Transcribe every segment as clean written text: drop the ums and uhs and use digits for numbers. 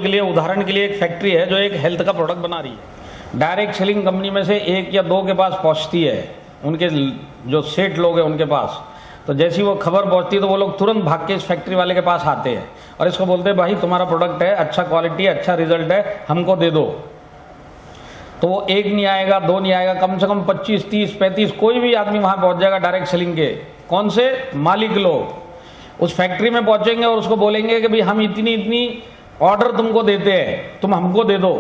के लिए उदाहरण के लिए एक फैक्ट्री है जो एक हेल्थ का प्रोडक्ट बना रही है। डायरेक्ट सेलिंग कंपनी में से एक या दो के पास पहुंचती है, उनके जो सेठ लोग हैं उनके पास। तो जैसी वो खबर पहुंचती है तो वो लोग तुरंत भाग के इस फैक्ट्री वाले के पास आते हैं और इसको बोलते हैं भाई तुम्हारा प्रोडक्ट है, अच्छा क्वालिटी है, अच्छा रिजल्ट है, हमको दे दो। तो वो एक नहीं आएगा, दो नहीं आएगा, कम से कम 25, 30, 35 कोई भी आदमी वहां पहुंच जाएगा डायरेक्ट सेलिंग के। कौन से? मालिक लोग उस फैक्ट्री में पहुंचेंगे और उसको बोलेंगे कि भाई हम इतनी इतनी ऑर्डर तुमको देते हैं, तुम हमको दे दो।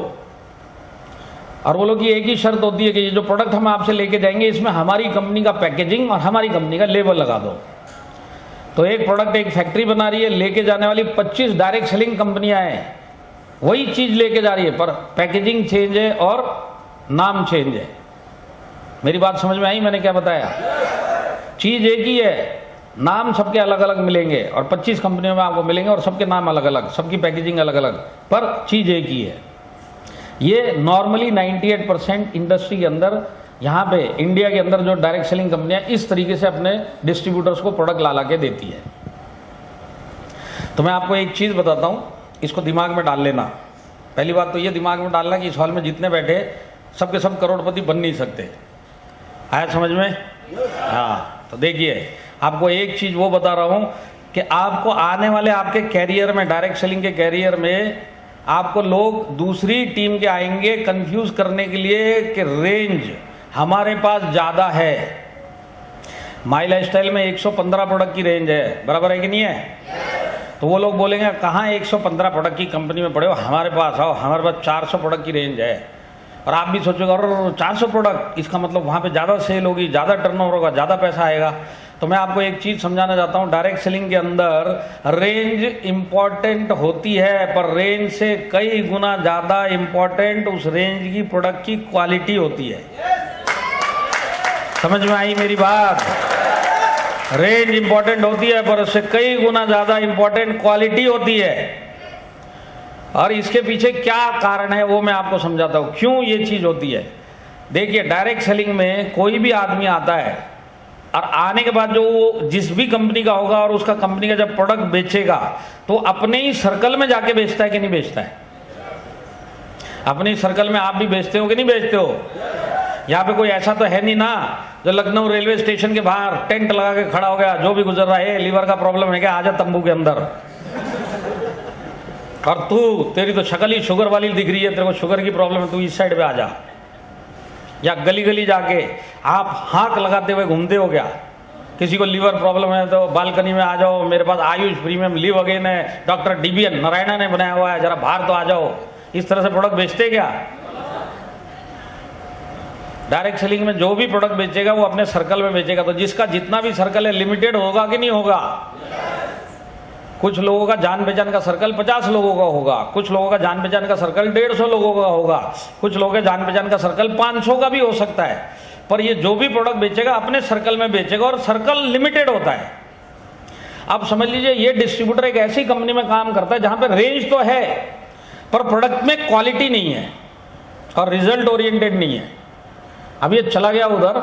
और वो लोग की एक ही शर्त होती है कि ये जो प्रोडक्ट हम आपसे लेके जाएंगे इसमें हमारी कंपनी का पैकेजिंग और हमारी कंपनी का लेबल लगा दो। तो एक प्रोडक्ट एक फैक्ट्री बना रही है, लेके जाने वाली 25 डायरेक्ट सेलिंग कंपनियां हैं, वही चीज लेके जा रही है, पर पैकेजिंग चेंज है और नाम चेंज है। मेरी बात समझ में आई? मैंने क्या बताया? चीज एक ही है, नाम सबके अलग अलग मिलेंगे और 25 कंपनियों में आपको मिलेंगे और सबके नाम अलग अलग, सबकी पैकेजिंग अलग अलग, पर चीज एक ही है। ये नॉर्मली 98% इंडस्ट्री के अंदर, यहाँ पे इंडिया के अंदर जो डायरेक्ट सेलिंग कंपनियां इस तरीके से अपने डिस्ट्रीब्यूटर्स को प्रोडक्ट ला के देती है। तो मैं आपको एक चीज बताता हूँ, इसको दिमाग में डाल लेना। पहली बात तो ये दिमाग में डालना कि इस हॉल में जितने बैठे सबके सब करोड़पति बन नहीं सकते। आया समझ में? हाँ, तो देखिए आपको एक चीज वो बता रहा हूं कि आपको आने वाले आपके कैरियर में, डायरेक्ट सेलिंग के कैरियर में, आपको लोग दूसरी टीम के आएंगे कंफ्यूज करने के लिए कि रेंज हमारे पास ज्यादा है। माई लाइफस्टाइल में 115 प्रोडक्ट की रेंज है, बराबर है कि नहीं है? तो वो लोग बोलेंगे कहाँ 115 प्रोडक्ट की कंपनी में पड़े हो, हमारे पास आओ, हमारे पास 400 प्रोडक्ट की रेंज है। और आप भी सोचोगे और 400 प्रोडक्ट, इसका मतलब वहाँ पे ज़्यादा सेल होगी, ज़्यादा टर्नओवर होगा, ज़्यादा पैसा आएगा। तो मैं आपको एक चीज़ समझाना चाहता हूँ, डायरेक्ट सेलिंग के अंदर रेंज इंपॉर्टेंट होती है, पर रेंज से कई गुना ज़्यादा इंपॉर्टेंट उस रेंज की प्रोडक्ट की क्वालिटी होती है। समझ में आई मेरी बात? रेंज इंपॉर्टेंट होती है पर उससे कई गुना ज़्यादा इंपॉर्टेंट क्वालिटी होती है। और इसके पीछे क्या कारण है वो मैं आपको समझाता हूं, क्यों ये चीज होती है। देखिए डायरेक्ट सेलिंग में कोई भी आदमी आता है और आने के बाद जो जिस भी कंपनी का होगा और उसका कंपनी का जब प्रोडक्ट बेचेगा तो अपने ही सर्कल में जाके बेचता है कि नहीं बेचता है? अपने ही सर्कल में आप भी बेचते हो कि नहीं बेचते हो? यहाँ पे कोई ऐसा तो है नहीं ना जो लखनऊ रेलवे स्टेशन के बाहर टेंट लगा के खड़ा हो गया, जो भी गुजर रहा है लीवर का प्रॉब्लम है क्या, आजा तंबू के अंदर। और तू, तेरी तो शक्ल ही शुगर वाली दिख रही है, तेरे को शुगर की प्रॉब्लम है, तू इस साइड पे आ जा। या गली गली जाके आप हाथ लगाते हुए घूमते हो क्या? किसी को लीवर प्रॉब्लम है तो बालकनी में आ जाओ, मेरे पास आयुष प्रीमियम लिव अगेन है, डॉक्टर DBN नारायणा ने बनाया हुआ है, जरा बाहर तो आ जाओ। इस तरह से प्रोडक्ट बेचते क्या? डायरेक्ट सेलिंग में जो भी प्रोडक्ट बेचेगा वो अपने सर्कल में बेचेगा। तो जिसका जितना भी सर्कल है लिमिटेड होगा कि नहीं होगा? कुछ लोगों का जान पहचान का सर्कल 50 लोगों का होगा, कुछ लोगों का जान पहचान का सर्कल 150 लोगों का होगा, कुछ लोगों के जान पहचान का सर्कल 500 का भी हो सकता है। पर ये जो भी प्रोडक्ट बेचेगा अपने सर्कल में बेचेगा और सर्कल लिमिटेड होता है। अब समझ लीजिए ये डिस्ट्रीब्यूटर एक ऐसी कंपनी में काम करता है जहां पर रेंज तो है पर प्रोडक्ट में क्वालिटी नहीं है और रिजल्ट ओरिएंटेड नहीं है। अब ये चला गया उधर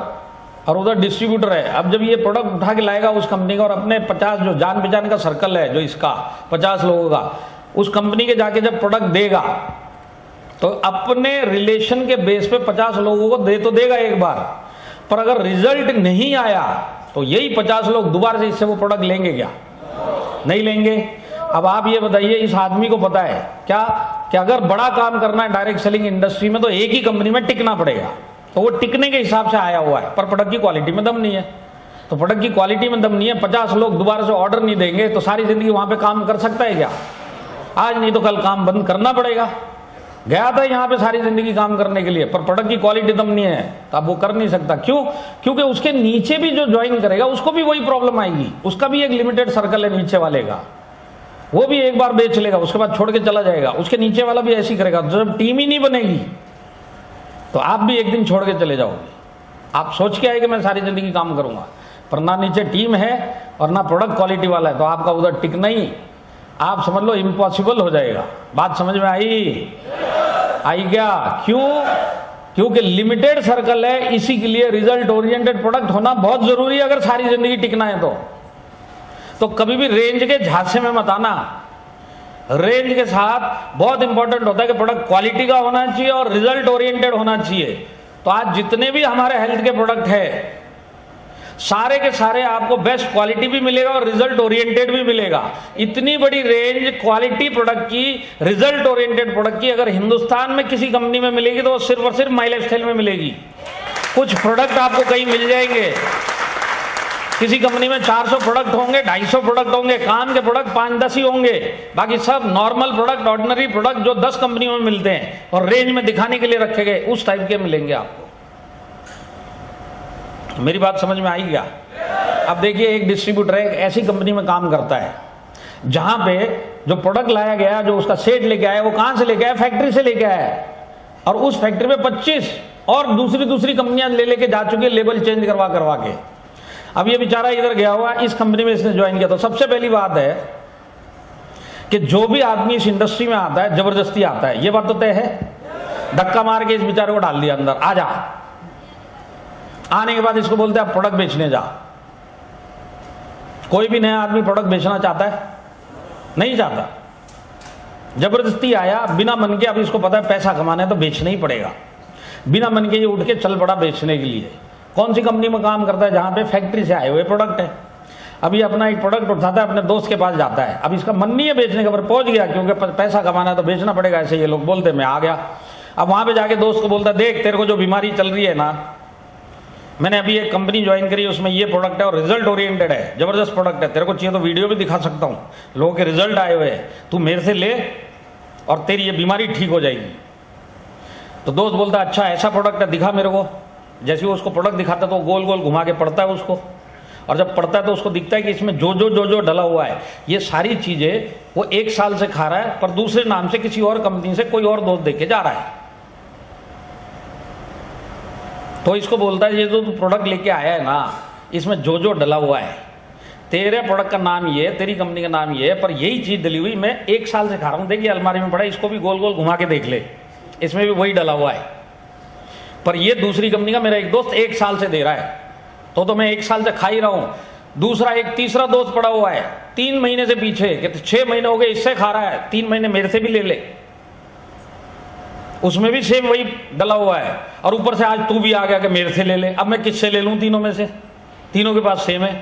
और उधर डिस्ट्रीब्यूटर है। अब जब ये प्रोडक्ट उठा के लाएगा उस कंपनी का और अपने 50 जो जान पहचान का सर्कल है जो इसका 50 लोगों का, उस कंपनी के जाके जब प्रोडक्ट देगा तो अपने रिलेशन के बेस पे 50 लोगों को दे तो देगा एक बार, पर अगर रिजल्ट नहीं आया तो यही 50 लोग दोबारा से इससे वो प्रोडक्ट लेंगे क्या? नहीं लेंगे। अब आप ये बताइए, इस आदमी को पता है क्या कि अगर बड़ा काम करना है डायरेक्ट सेलिंग इंडस्ट्री में तो एक ही कंपनी में टिकना पड़ेगा, तो वो टिकने के हिसाब से आया हुआ है, पर प्रोडक्ट की क्वालिटी में दम नहीं है। तो प्रोडक्ट की क्वालिटी में दम नहीं है, 50 लोग दोबारा से ऑर्डर नहीं देंगे तो सारी जिंदगी वहां पे काम कर सकता है क्या? आज नहीं तो कल काम बंद करना पड़ेगा। गया था यहाँ पे सारी जिंदगी काम करने के लिए, पर प्रोडक्ट की क्वालिटी दम नहीं है तो अब वो कर नहीं सकता। क्यों? क्योंकि उसके नीचे भी जो ज्वाइन करेगा उसको भी वही प्रॉब्लम आएगी। उसका भी एक लिमिटेड सर्कल है नीचे वाले का, वो भी एक बार बेच लेगा उसके बाद छोड़ के चला जाएगा, उसके नीचे वाला भी ऐसी करेगा। जब टीम ही नहीं बनेगी तो आप भी एक दिन छोड़ के चले जाओगे। आप सोच के आए कि मैं सारी जिंदगी काम करूंगा, पर ना नीचे टीम है और ना प्रोडक्ट क्वालिटी वाला है, तो आपका उधर टिकना ही, आप समझ लो इम्पॉसिबल हो जाएगा। बात समझ में आई? आई क्या? क्यों? क्योंकि लिमिटेड सर्कल है, इसी के लिए रिजल्ट ओरिएंटेड प्रोडक्ट होना बहुत जरूरी है अगर सारी जिंदगी टिकना है तो कभी भी रेंज के झांसे में मत आना रेंज के साथ बहुत इंपॉर्टेंट होता है कि प्रोडक्ट क्वालिटी का होना चाहिए और रिजल्ट ओरिएंटेड होना चाहिए। तो आज जितने भी हमारे हेल्थ के प्रोडक्ट है, सारे के सारे आपको बेस्ट क्वालिटी भी मिलेगा और रिजल्ट ओरिएंटेड भी मिलेगा। इतनी बड़ी रेंज क्वालिटी प्रोडक्ट की, रिजल्ट ओरिएंटेड प्रोडक्ट की अगर हिंदुस्तान में किसी कंपनी में मिलेगी तो वो सिर्फ और सिर्फ माई लाइफस्टाइल में मिलेगी। कुछ प्रोडक्ट आपको कहीं मिल जाएंगे, किसी कंपनी में 400 प्रोडक्ट होंगे, 250 प्रोडक्ट होंगे, काम के प्रोडक्ट 5-10 ही होंगे, बाकी सब नॉर्मल प्रोडक्ट, ऑर्डिनरी प्रोडक्ट जो 10 कंपनियों में मिलते हैं और रेंज में दिखाने के लिए रखे गए, उस टाइप के मिलेंगे आपको। मेरी बात समझ में आई क्या? अब देखिए, एक डिस्ट्रीब्यूटर है, एक ऐसी कंपनी में काम करता है जहां पे जो प्रोडक्ट लाया गया, जो उसका सेट लेके आया, वो कहां से लेके आया? फैक्ट्री से लेके आया, और उस फैक्ट्री में 25 और दूसरी कंपनियां लेके जा चुकी है, लेबल चेंज करवा के। अब ये बेचारा इधर गया हुआ, इस कंपनी में इसने ज्वाइन किया। तो सबसे पहली बात है कि जो भी आदमी इस इंडस्ट्री में आता है जबरदस्ती आता है, ये बात तो तय है। धक्का मार के इस बेचारे को डाल दिया अंदर, आ जा। आने के बाद इसको बोलते हैं आप प्रोडक्ट बेचने जा। कोई भी नया आदमी प्रोडक्ट बेचना चाहता है? नहीं चाहता। जबरदस्ती आया बिना मन के, अब इसको पता है पैसा कमाना है तो बेचना ही पड़ेगा। बिना मन के ये उठ के चल पड़ा बेचने के लिए। कौन सी कंपनी में काम करता है? जहां पे फैक्ट्री से आए हुए प्रोडक्ट है। अब ये अपना एक प्रोडक्ट उठाता है, अपने दोस्त के पास जाता है। अब इसका मन नहीं है बेचने का, पर पहुंच गया क्योंकि पैसा कमाना है तो बेचना पड़ेगा, ऐसे ये लोग बोलते, मैं आ गया। अब वहां पे जाके दोस्त को बोलता, देख तेरे को जो बीमारी चल रही है ना, मैंने अभी एक कंपनी ज्वाइन करी, उसमें ये प्रोडक्ट है और रिजल्ट ओरिएंटेड है, जबरदस्त प्रोडक्ट है, तेरे को चाहिए तो वीडियो भी दिखा सकता हूँ, लोगों के रिजल्ट आए हुए हैं, तू मेरे से ले और तेरी ये बीमारी ठीक हो जाएगी। तो दोस्त बोलता, अच्छा ऐसा प्रोडक्ट है, दिखा मेरे को। जैसे वो उसको प्रोडक्ट दिखाता तो गोल गोल घुमा के पढ़ता है उसको, और जब पढ़ता है तो उसको दिखता है कि इसमें जो डला हुआ है, ये सारी चीजें वो 1 साल से खा रहा है, पर दूसरे नाम से किसी और कंपनी से कोई और दोस्त देके जा रहा है। तो इसको बोलता है, ये जो तू प्रोडक्ट लेके आया है ना, इसमें जो डला हुआ है, तेरे प्रोडक्ट का नाम ये है, तेरी कंपनी का नाम ये है, पर यही चीज डली हुई मैं 1 साल से खा रहा हूं, देखिए अलमारी में पड़ा, इसको भी गोल गोल घुमा के देख ले, इसमें भी वही डला हुआ है, पर ये दूसरी कंपनी का मेरा एक दोस्त 1 साल से दे रहा है, तो मैं 1 साल से खा ही रहा हूं। दूसरा एक तीसरा दोस्त पड़ा हुआ है 3 महीने से पीछे, कि 6 महीने हो गए इससे खा रहा है, 3 महीने मेरे से भी ले ले, उसमें भी सेम वही डला हुआ है, और ऊपर से आज तू भी आ गया कि मेरे से ले ले। अब मैं किससे ले लूं? तीनों में से, तीनों के पास सेम है।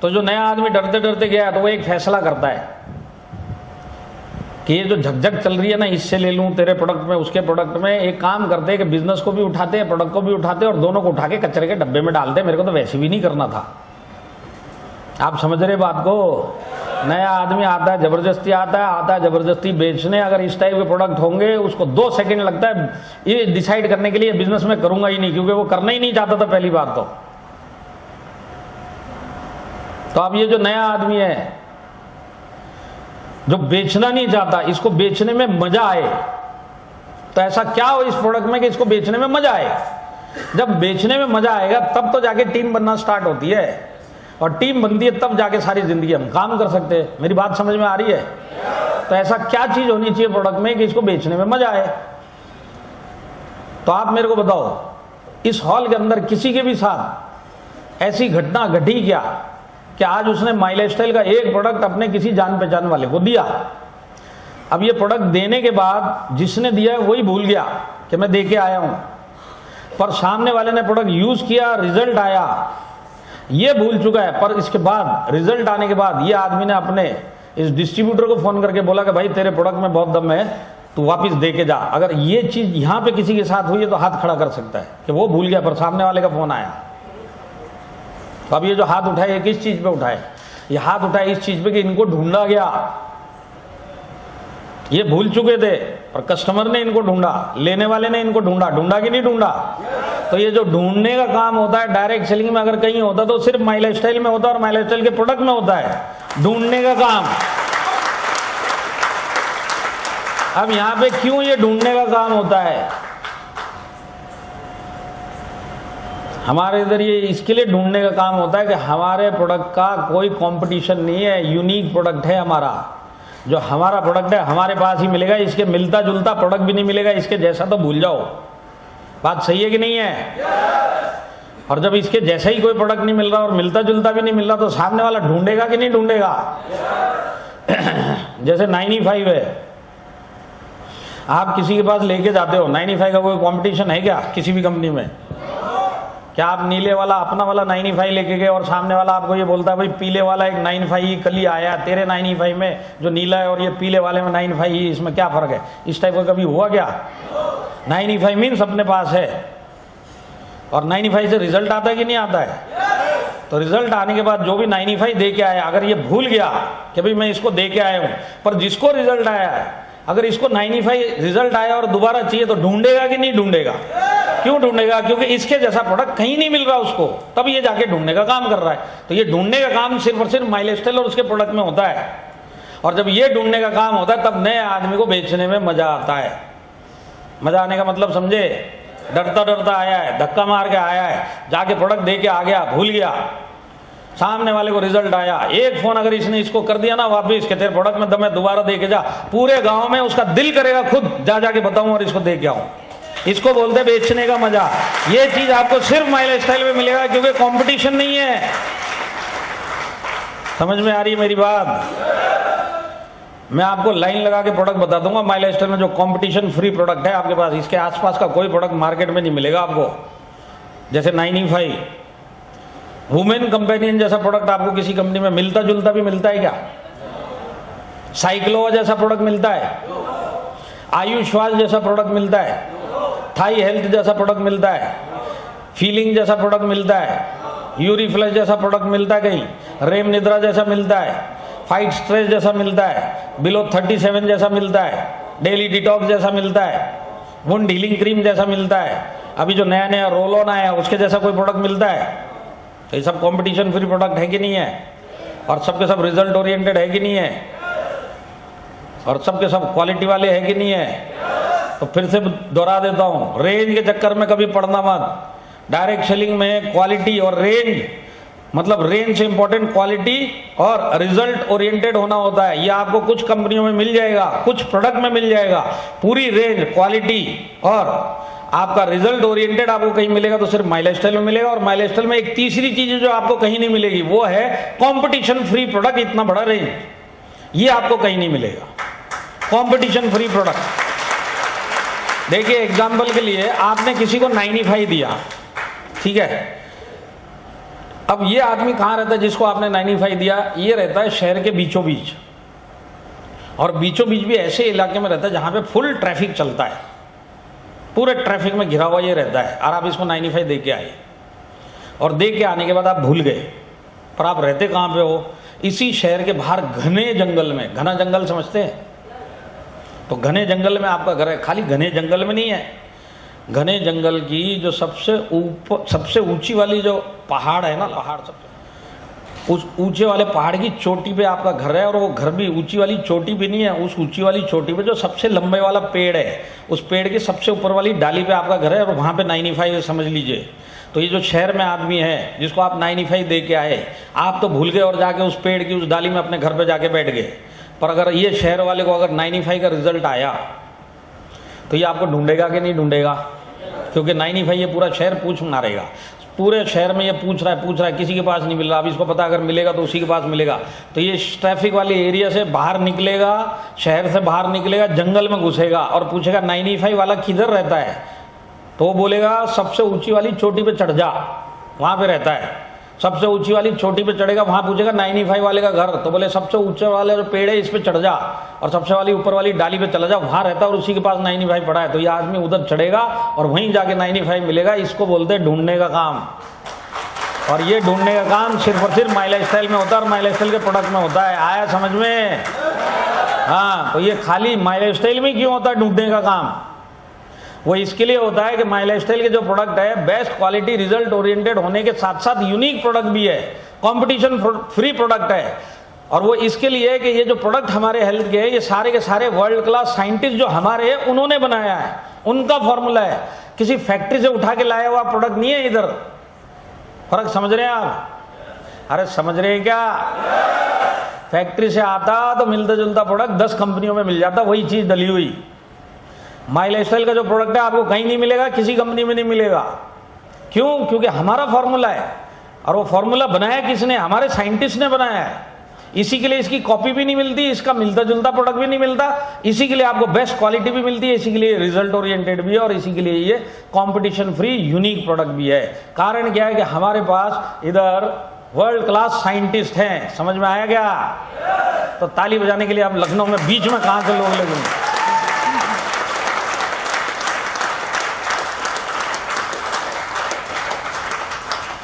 तो जो नया आदमी डरते डरते गया है, तो वो एक फैसला करता है कि ये जो झकझक चल रही है ना, इससे ले लूं, तेरे प्रोडक्ट में उसके प्रोडक्ट में। एक काम करते हैं कि बिजनेस को भी उठाते हैं, प्रोडक्ट को भी उठाते हैं, और दोनों को उठा के कचरे के डब्बे में डालते हैं। मेरे को तो वैसे भी नहीं करना था। आप समझ रहे बात को? नया आदमी आता है जबरदस्ती आता है जबरदस्ती बेचने। अगर इस टाइप के प्रोडक्ट होंगे, उसको 2 सेकंड लगता है ये डिसाइड करने के लिए बिजनेस में करूंगा ही नहीं, क्योंकि वो करना ही नहीं चाहता था पहली बात तो अब ये जो नया आदमी है जो बेचना नहीं चाहता, इसको बेचने में मजा आए, तो ऐसा क्या हो इस प्रोडक्ट में कि इसको बेचने में मजा आए? जब बेचने में मजा आएगा तब तो जाके टीम बनना स्टार्ट होती है, और टीम बनती है तब जाके सारी जिंदगी हम काम कर सकते हैं। मेरी बात समझ में आ रही है? तो ऐसा क्या चीज होनी चाहिए प्रोडक्ट में कि इसको बेचने में मजा आए? तो आप मेरे को बताओ, इस हॉल के अंदर किसी के भी साथ ऐसी घटना घटी क्या कि आज उसने माई लाइफस्टाइल का एक प्रोडक्ट अपने किसी जान पहचान वाले को दिया। अब ये प्रोडक्ट देने के बाद जिसने दिया है वही भूल गया कि मैं दे के आया हूं, पर सामने वाले ने प्रोडक्ट यूज किया, रिजल्ट आया, ये भूल चुका है। पर इसके बाद रिजल्ट आने के बाद ये आदमी ने अपने इस डिस्ट्रीब्यूटर को फोन करके बोला कि भाई तेरे प्रोडक्ट में बहुत दम है, तू वापस दे के जा। अगर ये चीज यहां पे किसी के साथ हुई है तो हाथ खड़ा कर सकता है कि वो भूल गया पर सामने वाले का फोन आया। तो अब ये जो हाथ उठाए, ये किस चीज पे उठाए? ये हाथ उठाए इस चीज पे कि इनको ढूंढा गया। ये भूल चुके थे और कस्टमर ने इनको ढूंढा, लेने वाले ने इनको ढूंढा। ढूंढा कि नहीं ढूंढा? तो ये जो ढूंढने का काम होता है डायरेक्ट सेलिंग में अगर कहीं होता तो सिर्फ माई लाइफस्टाइल में होता, और माई लाइफस्टाइल के प्रोडक्ट में होता है ढूंढने का काम। अब यहां पे क्यों ये ढूंढने का काम होता है? हमारे इधर ये इसके लिए ढूंढने का काम होता है कि हमारे प्रोडक्ट का कोई कंपटीशन नहीं है, यूनिक प्रोडक्ट है हमारा। जो हमारा प्रोडक्ट है हमारे पास ही मिलेगा, इसके मिलता जुलता प्रोडक्ट भी नहीं मिलेगा, इसके जैसा तो भूल जाओ। बात सही है कि नहीं है? और जब इसके जैसा ही कोई प्रोडक्ट नहीं मिल रहा और मिलता जुलता भी नहीं मिल रहा, तो सामने वाला ढूंढेगा कि नहीं ढूंढेगा? जैसे 95 है, आप किसी के पास लेके जाते हो, 95 का कोई कंपटीशन है क्या किसी भी कंपनी में? क्या आप नीले वाला अपना वाला 95 लेके गए और सामने वाला आपको ये बोलता है भाई पीले वाला एक 95 कल ही आया, तेरे 95 में जो नीला है और ये पीले वाले में 95 इसमें क्या फर्क है? इस टाइप का कभी हुआ क्या? 95 मीन्स अपने पास है, और 95 से रिजल्ट आता है कि नहीं आता है? तो रिजल्ट आने के बाद जो भी 95 दे के आया, अगर ये भूल गया कि भाई मैं इसको दे के आया हूं, पर जिसको रिजल्ट आया है अगर इसको 95 रिजल्ट आया और दोबारा चाहिए तो ढूंढेगा कि नहीं ढूंढेगा? क्यों ढूंढेगा? क्योंकि इसके जैसा प्रोडक्ट कहीं नहीं मिल रहा उसको, तब ये जाके ढूंढने का काम कर रहा है। तो ये ढूंढने का काम सिर्फ और सिर्फ माइलस्टाइल और उसके प्रोडक्ट में होता है, और जब ये ढूंढने का काम होता है तब नए आदमी को बेचने में मजा आता है। मजा आने का मतलब समझे? डरता डरता आया है, धक्का मार के आया है, जाके प्रोडक्ट दे के आ गया, भूल गया, सामने वाले को रिजल्ट आया, एक फोन अगर इसने इसको कर दिया ना वापिस के तेरे प्रोडक्ट में दम है दोबारा दे के जा, पूरे गांव में उसका दिल करेगा खुद जा जाके बताऊं और इसको दे के आऊं। इसको बोलते हैं बेचने का मजा। ये चीज आपको सिर्फ माइलस्टाइल में मिलेगा, क्योंकि कंपटीशन नहीं है। समझ में आ रही है मेरी बात? मैं आपको लाइन लगा के प्रोडक्ट बता दूंगा माइलस्टाइल में जो कंपटीशन फ्री प्रोडक्ट है आपके पास, इसके आसपास का कोई प्रोडक्ट मार्केट में नहीं मिलेगा आपको। जैसे 95 वुमेन कंपेनियन जैसा प्रोडक्ट आपको किसी कंपनी में मिलता जुलता भी मिलता है क्या? साइक्लोवा जैसा प्रोडक्ट मिलता है, आयुष्वाज जैसा प्रोडक्ट मिलता है, थाई हेल्थ जैसा प्रोडक्ट मिलता है, फीलिंग जैसा प्रोडक्ट मिलता है, यूरिफ्लश जैसा प्रोडक्ट मिलता है कहीं, रेम निद्रा जैसा मिलता है, फाइट स्ट्रेस जैसा मिलता है, बिलो 37 जैसा मिलता है, डेली डिटॉक्स जैसा मिलता है, वुंड हीलिंग क्रीम जैसा मिलता है, अभी जो नया नया रोल ऑन आया उसके जैसा कोई प्रोडक्ट मिलता है? तो ये सब कंपटीशन फ्री प्रोडक्ट है कि नहीं है? और सबके सब रिजल्ट ओरिएंटेड है कि नहीं है? और सबके सब क्वालिटी वाले हैं कि नहीं है? तो फिर से दोहरा देता हूं, रेंज के चक्कर में कभी पड़ना मत। डायरेक्ट सेलिंग में क्वालिटी और रेंज, मतलब रेंज से इंपॉर्टेंट क्वालिटी और रिजल्ट ओरिएंटेड होना होता है। ये आपको कुछ कंपनियों में मिल जाएगा, कुछ प्रोडक्ट में मिल जाएगा। पूरी रेंज, क्वालिटी और आपका रिजल्ट ओरिएंटेड आपको कहीं मिलेगा तो सिर्फ माइलस्टाइल में मिलेगा। और माइलस्टाइल में एक तीसरी चीज जो आपको कहीं नहीं मिलेगी वो है कंपटीशन फ्री प्रोडक्ट। इतना बड़ा रेंज ये आपको कहीं नहीं मिलेगा, कंपटीशन फ्री प्रोडक्ट। देखिए एग्जांपल के लिए आपने किसी को 95 दिया, ठीक है? अब ये आदमी कहां रहता है जिसको आपने 95 दिया? ये रहता है शहर के बीचों बीच, और बीचों बीच भी ऐसे इलाके में रहता है जहां पे फुल ट्रैफिक चलता है, पूरे ट्रैफिक में घिरा हुआ ये रहता है। और आप इसको 95 दे के आए, और दे के आने के बाद आप भूल गए, पर आप रहते कहाँ पे हो? इसी शहर के बाहर घने जंगल में। घना जंगल समझते हैं? तो घने जंगल में आपका घर है। खाली घने जंगल में नहीं है, घने जंगल की जो सबसे ऊपर, सबसे ऊंची वाली जो पहाड़ है ना, पहाड़ सबसे उस ऊंचे वाले पहाड़ की चोटी पे आपका घर है। और वो घर भी ऊंची वाली चोटी पे नहीं है, उस ऊंची वाली चोटी पे जो सबसे लंबे वाला पेड़ है, उस पेड़ की सबसे ऊपर वाली डाली पे आपका घर है, और वहां पे 95 समझ लीजिए। तो ये जो शहर में आदमी है जिसको आप 95 दे के आए, आप तो भूल गए और जाके उस पेड़ की उस डाली में अपने घर पे जाके बैठ गए। पर अगर ये शहर वाले को अगर 95 का रिजल्ट आया तो ये आपको ढूंढेगा कि नहीं ढूंढेगा? क्योंकि 95 ये पूरा शहर पूछ मारेगा। पूरे शहर में ये पूछ रहा है, किसी के पास नहीं मिल रहा। अब इसको पता अगर मिलेगा तो उसी के पास मिलेगा। तो ये ट्रैफिक वाले एरिया से बाहर निकलेगा, शहर से बाहर निकलेगा, जंगल में घुसेगा और पूछेगा 95 वाला किधर रहता है? तो वो बोलेगा सबसे ऊंची वाली चोटी पे चढ़ जा, वहां पे रहता है। सबसे ऊंची वाली चोटी पे चढ़ेगा, वहां पूछेगा 95 वाले का घर, तो बोले सबसे ऊंचे वाले जो पेड़ है इस पे चढ़ जा और सबसे वाली ऊपर वाली डाली पे चला जा, वहां रहता है और उसी के पास 95 पड़ा है। तो ये आदमी उधर चढ़ेगा और वहीं जाके 95 मिलेगा। इसको बोलते हैं ढूंढने का काम। और ये ढूंढने का काम सिर्फ और सिर्फ माइलस्टाइल में होता है और माइलस्टाइल के प्रोडक्ट में होता है। आया समझ में? हाँ, तो ये खाली माइलस्टाइल में क्यों होता है ढूंढने का काम? वो इसके लिए होता है कि माइलस्टाइल के जो प्रोडक्ट है बेस्ट क्वालिटी रिजल्ट ओरिएंटेड होने के साथ साथ यूनिक प्रोडक्ट भी है, कंपटीशन फ्री प्रोडक्ट है। और वो इसके लिए है कि ये जो प्रोडक्ट हमारे हेल्थ के हैं, ये सारे के सारे वर्ल्ड क्लास साइंटिस्ट जो हमारे हैं उन्होंने बनाया है, उनका फॉर्मूला है। किसी फैक्ट्री से उठा के लाया हुआ प्रोडक्ट नहीं है। इधर फर्क समझ रहे हैं आप? अरे समझ रहे हैं क्या? फैक्ट्री से आता तो मिलता जुलता प्रोडक्ट 10 कंपनियों में मिल जाता, वही चीज डली हुई। माइलस्टाइल का जो प्रोडक्ट है आपको कहीं नहीं मिलेगा, किसी कंपनी में नहीं मिलेगा। क्यों? क्योंकि हमारा फॉर्मूला है। और वो फॉर्मूला बनाया किसने? हमारे साइंटिस्ट ने बनाया है। इसी के लिए इसकी कॉपी भी नहीं मिलती, इसका मिलता जुलता प्रोडक्ट भी नहीं मिलता, इसी के लिए आपको बेस्ट क्वालिटी भी मिलती है, इसी के लिए रिजल्ट ओरिएंटेड भी है और इसी के लिए ये कंपटीशन फ्री यूनिक प्रोडक्ट भी है। कारण क्या है कि हमारे पास इधर वर्ल्ड क्लास साइंटिस्ट हैं। समझ में आया क्या? तो ताली बजाने के लिए आप लखनऊ में बीच में कहां से लोग लगेंगे?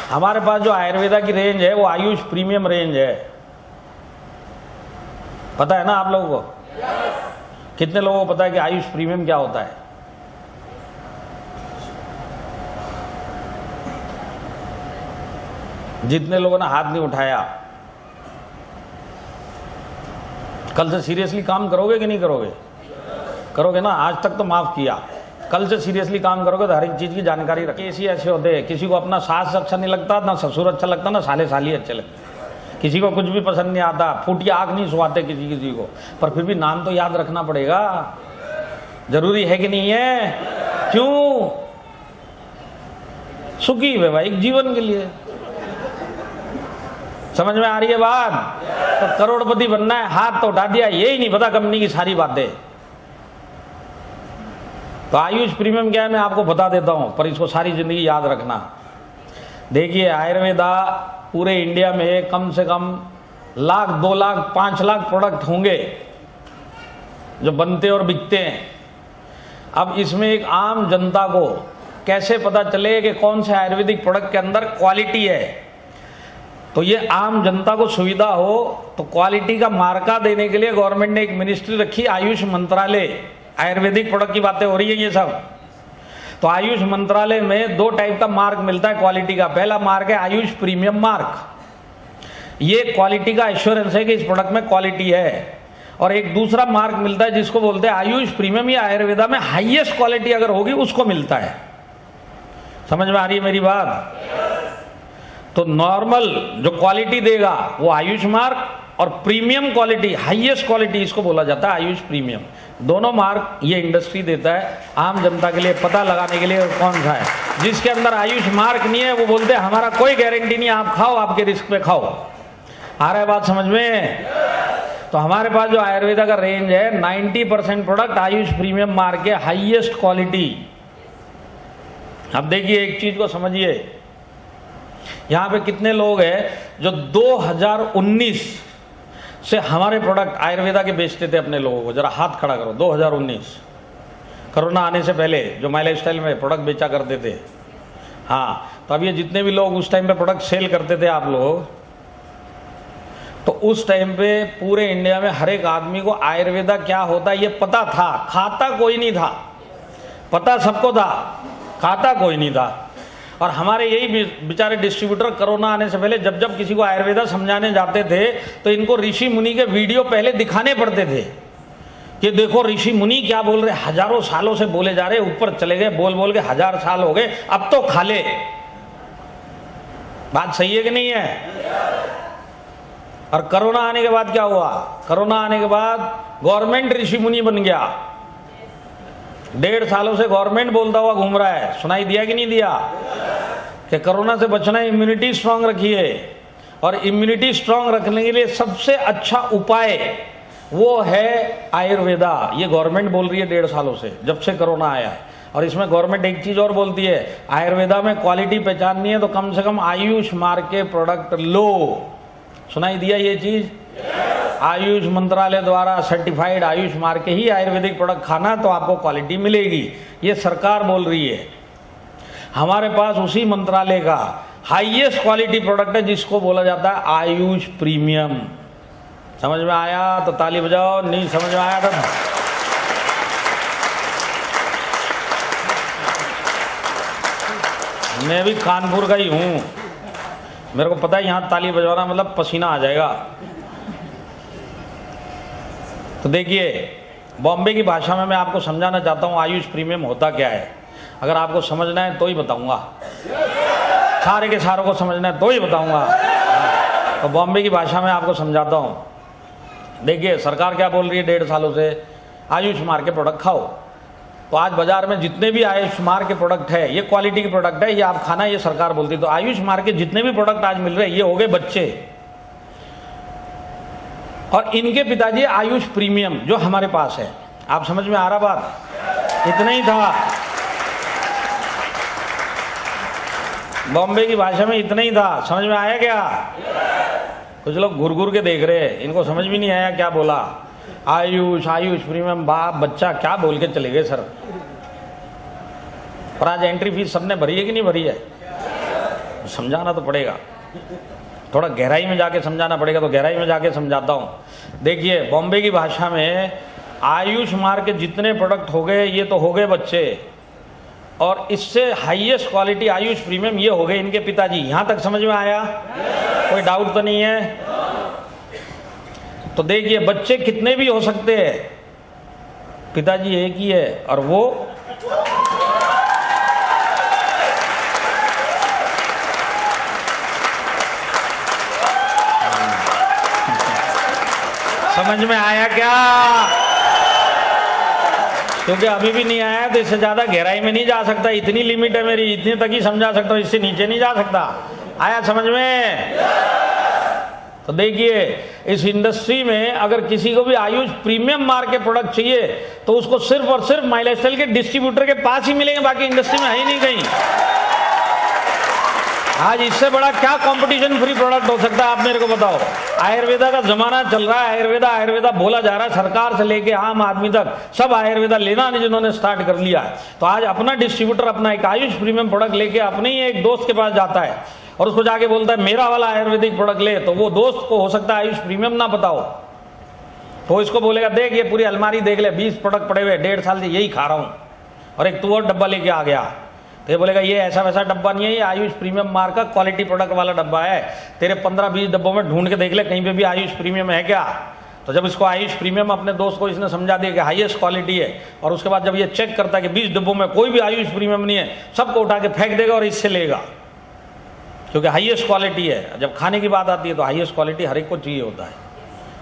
हमारे पास जो आयुर्वेदा की रेंज है वो आयुष प्रीमियम रेंज है। पता है ना आप लोगों को? कितने लोगों को पता है कि आयुष प्रीमियम क्या होता है? जितने लोगों ने हाथ नहीं उठाया, कल से सीरियसली काम करोगे कि नहीं करोगे? करोगे ना? आज तक तो माफ किया, कल से सीरियसली काम करोगे तो हर एक चीज की जानकारी रखिए। ऐसे होते हैं, किसी को अपना सास अच्छा नहीं लगता, ना ससुर अच्छा लगता, ना साले साली अच्छे लगते, किसी को कुछ भी पसंद नहीं आता, फूटी आग नहीं सुहाते किसी को, पर फिर भी नाम तो याद रखना पड़ेगा। जरूरी है कि नहीं है? क्यों? सुखी वैवाहिक जीवन के लिए। समझ में आ रही है बात? तो करोड़पति बनना है, हाथ तो उठा दिया, यही नहीं पता कंपनी की सारी बातें। तो आयुष प्रीमियम क्या है मैं आपको बता देता हूं, पर इसको सारी जिंदगी याद रखना। देखिए, आयुर्वेदा पूरे इंडिया में कम से कम 1 लाख, 2 लाख, 5 लाख प्रोडक्ट होंगे जो बनते और बिकते हैं। अब इसमें एक आम जनता को कैसे पता चले कि कौन से आयुर्वेदिक प्रोडक्ट के अंदर क्वालिटी है? तो ये आम जनता को सुविधा हो तो क्वालिटी का मार्का देने के लिए गवर्नमेंट ने एक मिनिस्ट्री रखी, आयुष मंत्रालय। आयुर्वेदिक प्रोडक्ट की बातें हो रही है ये सब। तो आयुष मंत्रालय में 2 टाइप का मार्क मिलता है क्वालिटी का। पहला मार्क है आयुष प्रीमियम मार्क, ये क्वालिटी का एश्योरेंस है कि इस प्रोडक्ट में क्वालिटी है। और एक दूसरा मार्क मिलता है जिसको बोलते हैं आयुष प्रीमियम, या आयुर्वेदा में हाईएस्ट क्वालिटी अगर होगी उसको मिलता है। समझ में आ रही है मेरी बात? तो नॉर्मल जो क्वालिटी देगा वो आयुष मार्क, और प्रीमियम क्वालिटी, हाईएस्ट क्वालिटी, इसको बोला जाता है आयुष प्रीमियम। दोनों मार्क ये इंडस्ट्री देता है आम जनता के लिए पता लगाने के लिए कौन सा है। जिसके अंदर आयुष मार्क नहीं है वो बोलते हैं हमारा कोई गारंटी नहीं, आप खाओ, आपके रिस्क पे खाओ। आ रहा है बात समझ में? तो हमारे पास जो आयुर्वेदा का रेंज है 90% प्रोडक्ट आयुष प्रीमियम मार्क के, हाईएस्ट क्वालिटी। अब देखिए एक चीज को समझिए, यहां पे कितने लोग हैं जो 2019 से हमारे प्रोडक्ट आयुर्वेदा के बेचते थे अपने लोगों को? जरा हाथ खड़ा करो। 2019 कोरोना आने से पहले जो माय लाइफस्टाइल में प्रोडक्ट बेचा करते थे। हाँ, तो अब ये जितने भी लोग उस टाइम पे प्रोडक्ट सेल करते थे आप लोग, तो उस टाइम पे पूरे इंडिया में हर एक आदमी को आयुर्वेदा क्या होता है ये पता था। खाता कोई नहीं था, पता सबको था, खाता कोई नहीं था। और हमारे यही बेचारे डिस्ट्रीब्यूटर कोरोना आने से पहले जब जब किसी को आयुर्वेदा समझाने जाते थे तो इनको ऋषि मुनि के वीडियो पहले दिखाने पड़ते थे कि देखो ऋषि मुनि क्या बोल रहे, हजारों सालों से बोले जा रहे, ऊपर चले गए, बोल बोल के 1000 साल हो गए, अब तो खा ले। बात सही है कि नहीं है? और कोरोना आने के बाद क्या हुआ? कोरोना आने के बाद गवर्नमेंट ऋषि मुनि बन गया। 1.5 सालों से गवर्नमेंट बोलता हुआ घूम रहा है। सुनाई दिया कि नहीं दिया कि कोरोना से बचना है, इम्यूनिटी स्ट्रांग रखिए। और इम्यूनिटी स्ट्रांग रखने के लिए सबसे अच्छा उपाय वो है आयुर्वेदा। ये गवर्नमेंट बोल रही है 1.5 सालों से, जब से कोरोना आया है। और इसमें गवर्नमेंट एक चीज और बोलती है, आयुर्वेदा में क्वालिटी पहचाननी है तो कम से कम आयुष मार्क के प्रोडक्ट लो। सुनाई दिया ये चीज? आयुष मंत्रालय द्वारा सर्टिफाइड आयुष मार्क के ही आयुर्वेदिक प्रोडक्ट खाना तो आपको क्वालिटी मिलेगी। ये सरकार बोल रही है। हमारे पास उसी मंत्रालय का हाईएस्ट क्वालिटी प्रोडक्ट है जिसको बोला जाता है आयुष प्रीमियम। समझ में आया तो ताली बजाओ, नहीं समझ में आया तो मैं भी कानपुर का ही हूं, मेरे को पता है यहां ताली बजाना मतलब पसीना आ जाएगा। तो देखिए, बॉम्बे की भाषा में मैं आपको समझाना चाहता हूं आयुष प्रीमियम होता क्या है। अगर आपको समझना है तो ही बताऊंगा, सारे के सारों को समझना है तो ही बताऊंगा। तो बॉम्बे की भाषा में आपको समझाता हूं। देखिए, सरकार क्या बोल रही है 1.5 सालों से, आयुष मार्क के प्रोडक्ट खाओ। तो आज बाजार में जितने भी आयुष मार्क के प्रोडक्ट है, ये क्वालिटी के प्रोडक्ट है, ये आप खाना, ये सरकार बोलती है। तो आयुष मार्क के जितने भी प्रोडक्ट आज मिल रहे हैं ये हो गए बच्चे। और इनके पिताजी आयुष प्रीमियम जो हमारे पास है। आप समझ में आ रहा बात? इतना ही था, बॉम्बे की भाषा में इतना ही था। समझ में आया क्या? कुछ लोग घुर घुर के देख रहे हैं, इनको समझ भी नहीं आया क्या बोला। आयुष आयुष प्रीमियम, बाप बच्चा क्या बोल के चले गए सर। पर आज एंट्री फीस सबने भरी है कि नहीं भरी है? समझाना तो पड़ेगा, थोड़ा गहराई में जाके समझाना पड़ेगा, तो गहराई में जाके समझाता हूँ। देखिए, बॉम्बे की भाषा में आयुष मार्क के जितने प्रोडक्ट हो गए ये तो हो गए बच्चे, और इससे हाईएस्ट क्वालिटी आयुष प्रीमियम ये हो गए इनके पिताजी। यहां तक समझ में आया? कोई डाउट तो नहीं है? तो देखिए, बच्चे कितने भी हो सकते हैं, पिताजी एक ही है, और वो समझ में आया क्या? क्योंकि अभी भी नहीं आया तो इससे ज्यादा गहराई में नहीं जा सकता, इतनी लिमिट है मेरी, इतनी तक ही समझा सकता हूं, इससे नीचे नहीं जा सकता। आया समझ में? तो देखिए, इस इंडस्ट्री में अगर किसी को भी आयुष प्रीमियम मार्क के प्रोडक्ट चाहिए तो उसको सिर्फ और सिर्फ माई लाइफस्टाइल के डिस्ट्रीब्यूटर के पास ही मिलेंगे, बाकी इंडस्ट्री में है ही नहीं कहीं। आज इससे बड़ा क्या कंपटीशन फ्री प्रोडक्ट हो सकता है, आप मेरे को बताओ। आयुर्वेदा का जमाना चल रहा है, आयुर्वेदा आयुर्वेदा बोला जा रहा है, सरकार से लेके आम आदमी तक सब आयुर्वेदा लेना नहीं जिन्होंने स्टार्ट कर लिया है। तो आज अपना डिस्ट्रीब्यूटर अपना एक आयुष प्रीमियम प्रोडक्ट लेके अपने ही एक दोस्त के पास जाता है और उसको जाके बोलता है मेरा वाला आयुर्वेदिक प्रोडक्ट ले, तो वो दोस्त को हो सकता है आयुष प्रीमियम ना बताओ, तो इसको बोलेगा देख ये पूरी अलमारी देख ले, 20 प्रोडक्ट पड़े हुए, 1.5 साल से यही खा रहा हूं, और एक तू और डब्बा लेके आ गया। तो ये बोलेगा ये ऐसा वैसा डब्बा नहीं है, ये आयुष प्रीमियम मार्क का क्वालिटी प्रोडक्ट वाला डब्बा है, तेरे 15-20 डब्बों में ढूंढ के देख ले कहीं पे भी आयुष प्रीमियम है क्या। तो जब इसको आयुष प्रीमियम अपने दोस्त को इसने समझा दिया कि हाईएस्ट क्वालिटी है, और उसके बाद जब ये चेक करता है कि 20 डब्बों में कोई भी आयुष प्रीमियम नहीं है, सबको उठा के फेंक देगा और इससे लेगा, क्योंकि हाईएस्ट क्वालिटी है। जब खाने की बात आती है तो हाईएस्ट क्वालिटी हर एक को चाहिए होता है।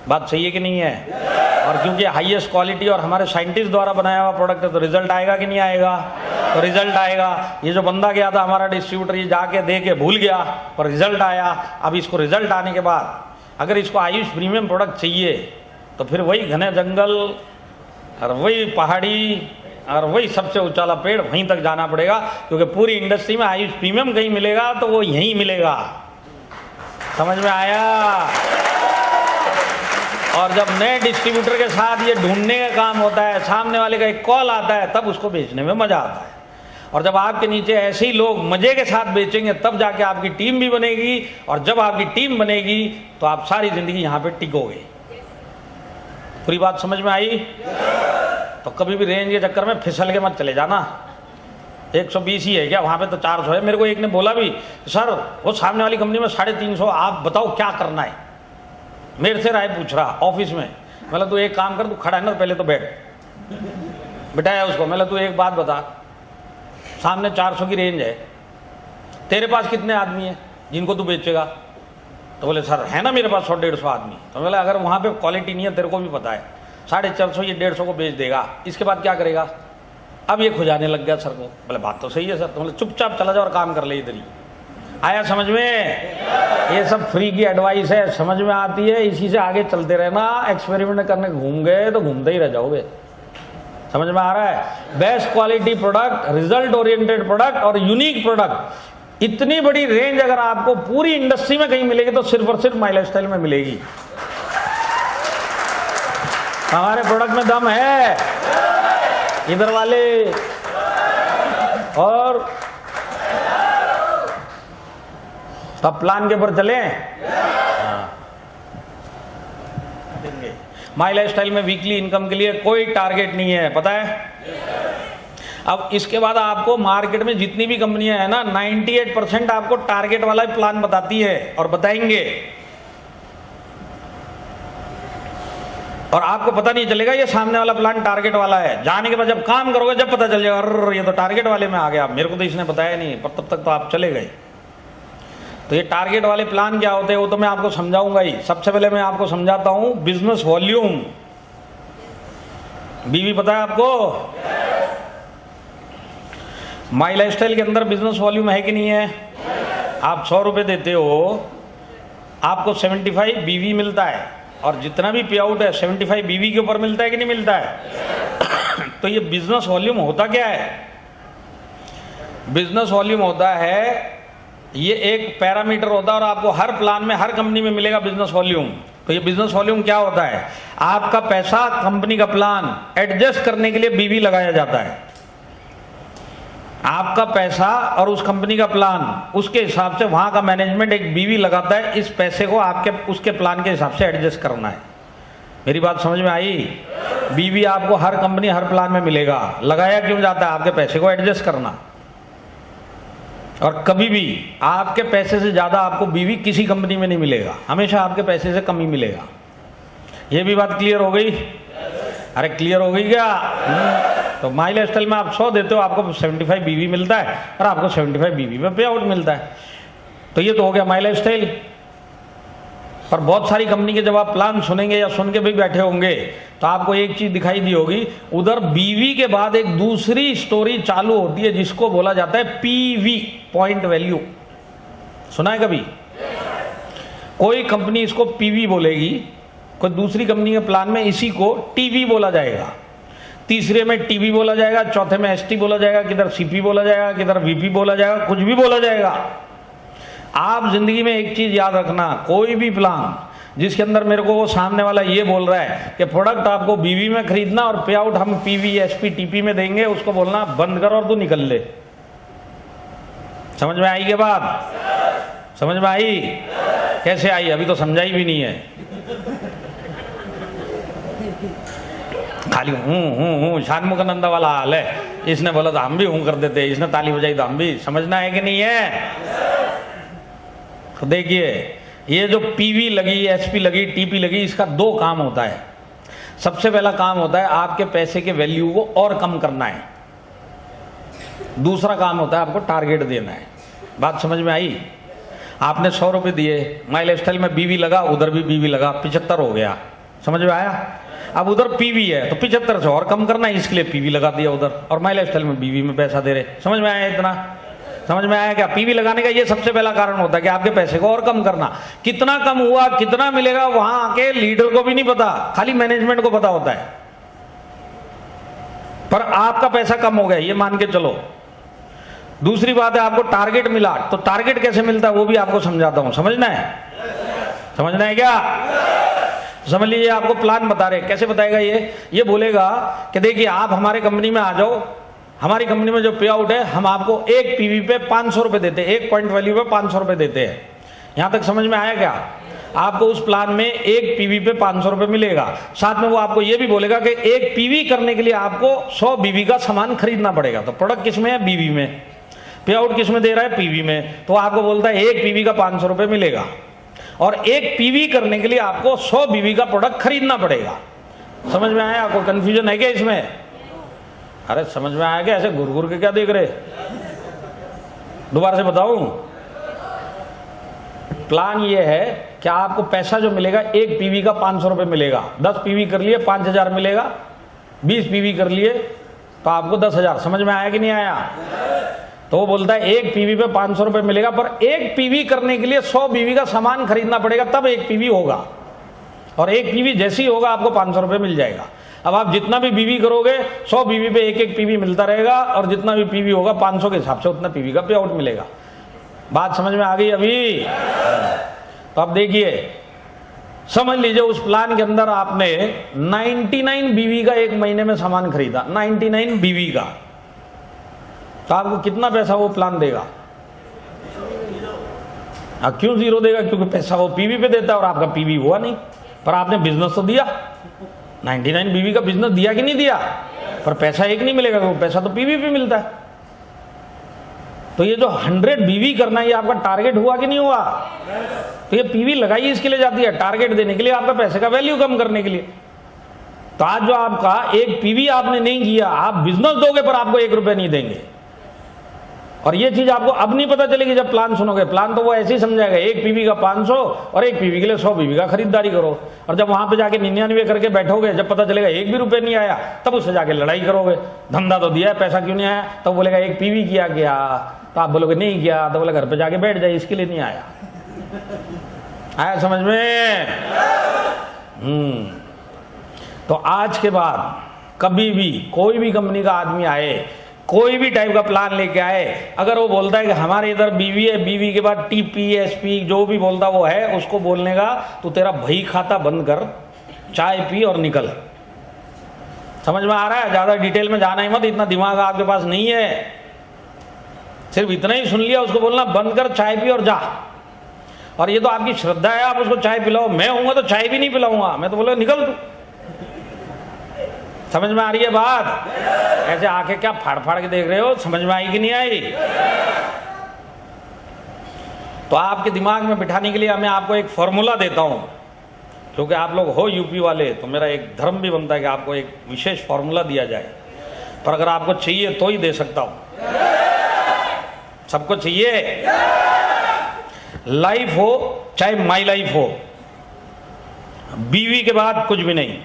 बात सही है कि नहीं है? और क्योंकि हाईएस्ट क्वालिटी और हमारे साइंटिस्ट द्वारा बनाया हुआ प्रोडक्ट है तो रिजल्ट आएगा कि नहीं आएगा? तो रिजल्ट आएगा। ये जो बंदा गया था हमारा डिस्ट्रीब्यूटर, ये जाके दे के भूल गया पर रिजल्ट आया। अब इसको रिजल्ट आने के बाद अगर इसको आयुष प्रीमियम प्रोडक्ट चाहिए तो फिर वही घने जंगल और वही पहाड़ी और वही सबसे ऊंचाला पेड़, वहीं तक जाना पड़ेगा, क्योंकि पूरी इंडस्ट्री में आयुष प्रीमियम कहीं मिलेगा तो वो यहीं मिलेगा। समझ में आया? और जब नए डिस्ट्रीब्यूटर के साथ ये ढूंढने का काम होता है, सामने वाले का एक कॉल आता है, तब उसको बेचने में मजा आता है। और जब आपके नीचे ऐसे ही लोग मजे के साथ बेचेंगे तब जाके आपकी टीम भी बनेगी, और जब आपकी टीम बनेगी तो आप सारी जिंदगी यहां पे टिकोगे। पूरी बात समझ में आई? तो कभी भी रेंज के चक्कर में फिसल के मत चले जाना। 120 ही है क्या? वहां पे तो 400 है। मेरे को एक ने बोला भी, सर वो सामने वाली कंपनी में 350, आप बताओ क्या करना है। मेरे से राय पूछ रहा ऑफिस में। मतलब तू एक काम कर, तू खड़ा है ना, पहले तो बैठ। बिठाया उसको, मतलब तू एक बात बता, सामने 400 की रेंज है, तेरे पास कितने आदमी हैं जिनको तू बेचेगा? तो बोले सर है ना मेरे पास 100-150 आदमी। तो बोला अगर वहां पे क्वालिटी नहीं है, तेरे को भी पता है, 450 ये 150 को बेच देगा, इसके बाद क्या करेगा? अब ये खुजाने लग गया सर को। बोले बात तो सही है सर। तो बोले चुपचाप चला जाओ और काम कर ले इधर ही। आया समझ में? ये सब फ्री की एडवाइस है, समझ में आती है, इसी से आगे चलते रहना। एक्सपेरिमेंट करने घूम गए तो घूमते ही रह जाओगे। समझ में आ रहा है? Best quality product, result oriented product और यूनिक प्रोडक्ट, इतनी बड़ी रेंज अगर आपको पूरी इंडस्ट्री में कहीं मिलेगी तो सिर्फ और सिर्फ माई लाइफस्टाइल में मिलेगी। हमारे प्रोडक्ट में दम है, इधर वाले। और सब प्लान के ऊपर चले। माई लाइफस्टाइल में वीकली इनकम के लिए कोई टारगेट नहीं है, पता है? अब इसके बाद आपको मार्केट में जितनी भी कंपनियां हैं ना, 98% आपको टारगेट वाला ही प्लान बताती है और बताएंगे, और आपको पता नहीं चलेगा ये सामने वाला प्लान टारगेट वाला है। जाने के बाद जब काम करोगे जब पता चल जाएगा, अरे ये तो टारगेट वाले में आ गया, मेरे को तो इसने बताया नहीं, पर तब तक तो आप चले गए। तो ये टारगेट वाले प्लान क्या होते हैं वो तो मैं आपको समझाऊंगा ही। सबसे पहले मैं आपको समझाता हूं बिजनेस वॉल्यूम। बीवी पता है आपको? माई लाइफस्टाइल के अंदर बिजनेस वॉल्यूम है कि नहीं है? आप 100 रुपए देते हो, आपको 75 बीवी मिलता है। और जितना भी पे आउट है 75 बीवी के ऊपर मिलता है कि नहीं मिलता है? तो ये बिजनेस वॉल्यूम होता क्या है? बिजनेस वॉल्यूम होता है, ये एक पैरामीटर होता है और आपको हर प्लान में हर कंपनी में मिलेगा बिजनेस वॉल्यूम। तो ये बिजनेस वॉल्यूम क्या होता है? आपका पैसा कंपनी का प्लान एडजस्ट करने के लिए बीवी लगाया जाता है। आपका पैसा और उस कंपनी का प्लान, उसके हिसाब से वहां का मैनेजमेंट एक बीवी लगाता है, इस पैसे को आपके उसके प्लान के हिसाब से एडजस्ट करना है। मेरी बात समझ में आई? बीवी आपको हर कंपनी हर प्लान में मिलेगा। लगाया क्यों जाता है? आपके पैसे को एडजस्ट करना। और कभी भी आपके पैसे से ज्यादा आपको बीवी किसी कंपनी में नहीं मिलेगा, हमेशा आपके पैसे से कम ही मिलेगा। ये भी बात क्लियर हो गई? अरे क्लियर हो गई क्या? तो माई लाइफ स्टाइल में आप 100 देते हो, आपको 75 बीवी मिलता है और आपको 75 बीवी पे पे आउट मिलता है। तो ये तो हो गया माई लाइफ स्टाइल। पर बहुत सारी कंपनी के जब आप प्लान सुनेंगे या सुन के भी बैठे होंगे तो आपको एक चीज दिखाई दी होगी, उधर बीवी के बाद एक दूसरी स्टोरी चालू होती है जिसको बोला जाता है पीवी, पॉइंट वैल्यू। सुना है कभी? कोई कंपनी इसको पीवी बोलेगी, कोई दूसरी कंपनी के प्लान में इसी को टीवी बोला जाएगा, तीसरे में टीवी बोला जाएगा, चौथे में एसटी बोला जाएगा, किधर सीपी बोला जाएगा, किधर वीपी बोला जाएगा, कुछ भी बोला जाएगा। आप जिंदगी में एक चीज याद रखना, कोई भी प्लान जिसके अंदर मेरे को वो सामने वाला ये बोल रहा है कि प्रोडक्ट आपको बीवी में खरीदना और पे आउट हम पीवी एसपी टीपी में देंगे, उसको बोलना बंद कर और तू निकल ले। समझ में आई के बात? समझ में आई? कैसे आई? अभी तो समझाई भी नहीं है, खाली हूं शानमुखानंदा वाला हाल है। इसने बोला तो हम भी हूं कर देते, इसने ताली बजाई तो हम भी। समझना है कि नहीं है? तो देखिए, ये जो पीवी लगी, एसपी लगी, टीपी लगी, इसका 2 काम होता है। सबसे पहला काम होता है आपके पैसे के वैल्यू को और कम करना है। दूसरा काम होता है आपको टारगेट देना है। बात समझ में आई? आपने 100 रुपये दिए, माई लाइफ स्टाइल में बीवी लगा, उधर भी बीवी लगा, 75 हो गया। समझ में आया? अब उधर पीवी है तो 75 से और कम करना है, इसके लिए पीवी लगा दिया उधर, और माई लाइफ स्टाइल में बीवी में पैसा दे रहे। समझ में आया? इतना समझ में आया क्या? पीवी लगाने का ये सबसे पहला कारण होता है कि आपके पैसे को और कम करना। कितना कम हुआ, कितना मिलेगा, वहां आके लीडर को भी नहीं पता, खाली मैनेजमेंट को पता होता है। पर आपका पैसा कम हो गया, ये मान के चलो। दूसरी बात है आपको टारगेट मिला, तो टारगेट कैसे मिलता है वो भी आपको समझाता हूं। समझना है? समझना है क्या? समझ लीजिए, आपको प्लान बता रहे। कैसे बताएगा ये बोलेगा कि देखिए आप हमारे कंपनी में आ जाओ, हमारी कंपनी में जो पे आउट है हम आपको एक पीवी पे 500 रुपए देते हैं, एक पॉइंट वैल्यू पे 500 रुपए देते हैं। यहां तक समझ में आया क्या? आपको उस प्लान में एक पीवी पे 500 रुपए मिलेगा। साथ में वो आपको ये भी बोलेगा कि एक पीवी करने के लिए आपको 100 बीवी का सामान खरीदना पड़ेगा। तो प्रोडक्ट किसमें है? बीवी में। पे आउट किसमें दे रहा है? पीवी में। तो आपको बोलता है एक पीवी का 500 रुपए मिलेगा और एक पीवी करने के लिए आपको 100 बीवी का प्रोडक्ट खरीदना पड़ेगा। समझ में आया? कोई कंफ्यूजन है क्या इसमें? अरे समझ में आया क्या? ऐसे घुर घुर के क्या देख रहे? दोबारा से बताऊं, प्लान ये है कि आपको पैसा जो मिलेगा एक पीवी का 500 रुपए मिलेगा। 10 पीवी कर लिए 5000 मिलेगा, 20 पीवी कर लिए तो आपको 10,000। समझ में आया कि नहीं आया? तो वो बोलता है एक पीवी पे 500 रुपए मिलेगा, पर एक पीवी करने के लिए 100 बीवी का सामान खरीदना पड़ेगा, तब एक पीवी होगा। और एक पीवी जैसे ही होगा आपको 500 रुपए मिल जाएगा। अब आप जितना भी बीवी करोगे 100 बीवी पे एक एक पीवी मिलता रहेगा, और जितना भी पीवी होगा 500 के हिसाब से उतना पीवी का पे आउट मिलेगा। बात समझ में आ गई अभी? तो अब देखिए, समझ लीजिए उस प्लान के अंदर आपने 99 बीवी का एक महीने में सामान खरीदा, 99 बीवी का, तो आपको कितना पैसा वो प्लान देगा? क्यों 0 देगा? क्योंकि पैसा वो पीवी पे देता है और आपका पीवी हुआ नहीं, पर आपने बिजनेस तो दिया। 99 बीवी का बिजनेस दिया कि नहीं दिया? पर पैसा एक नहीं मिलेगा, वो पैसा तो पीवी पे मिलता है। तो ये जो 100 बीवी करना, ये आपका टारगेट हुआ कि नहीं हुआ? तो ये पीवी लगाई इसके लिए जाती है, टारगेट देने के लिए, आपका पैसे का वैल्यू कम करने के लिए। तो आज जो आपका एक पीवी आपने नहीं किया, आप बिजनेस दोगे पर आपको 1 रुपया नहीं देंगे। और ये चीज आपको अब नहीं पता चलेगी जब प्लान सुनोगे। प्लान तो वो ऐसे ही समझाएगा, एक पीवी का 500 और एक पीवी के लिए 100 बीवी का खरीदारी करो। और जब वहां पे जाके 99 करके बैठोगे, जब पता चलेगा 1 भी रुपये नहीं आया, तब उससे जाके लड़ाई करोगे, धंधा तो दिया है, पैसा क्यों नहीं आया? तो बोलेगा एक पीवी किया गया, तो आप बोलोगे नहीं किया, तो बोले घर पे जाके बैठ जाए, इसके लिए नहीं आया। आया समझ में? तो आज के बाद कभी भी कोई भी कंपनी का आदमी आए, कोई भी टाइप का प्लान लेके आए, अगर वो बोलता है कि हमारे इधर बीवी है, बीवी के बाद टीपी एसपी जो भी बोलता वो है, उसको बोलने का तो तेरा बही खाता बंद कर, चाय पी और निकल। समझ में आ रहा है? ज्यादा डिटेल में जाना ही मत, इतना दिमाग आपके पास नहीं है। सिर्फ इतना ही सुन लिया, उसको बोलना बंद कर, चाय पी और जा। और ये तो आपकी श्रद्धा है, आप उसको चाय पिलाओ। मैं हूंगा तो चाय भी नहीं पिलाऊंगा, मैं तो बोला निकल तू। समझ में आ रही है बात? ऐसे आके क्या फाड़ फाड़ के देख रहे हो? समझ में आई कि नहीं आई? तो आपके दिमाग में बिठाने के लिए मैं आपको एक फॉर्मूला देता हूं, क्योंकि आप लोग हो यूपी वाले, तो मेरा एक धर्म भी बनता है कि आपको एक विशेष फॉर्मूला दिया जाए। पर अगर आपको चाहिए तो ही दे सकता हूं। सबको चाहिए? लाइफ हो चाहे माई लाइफ हो, बीवी के बाद कुछ भी नहीं।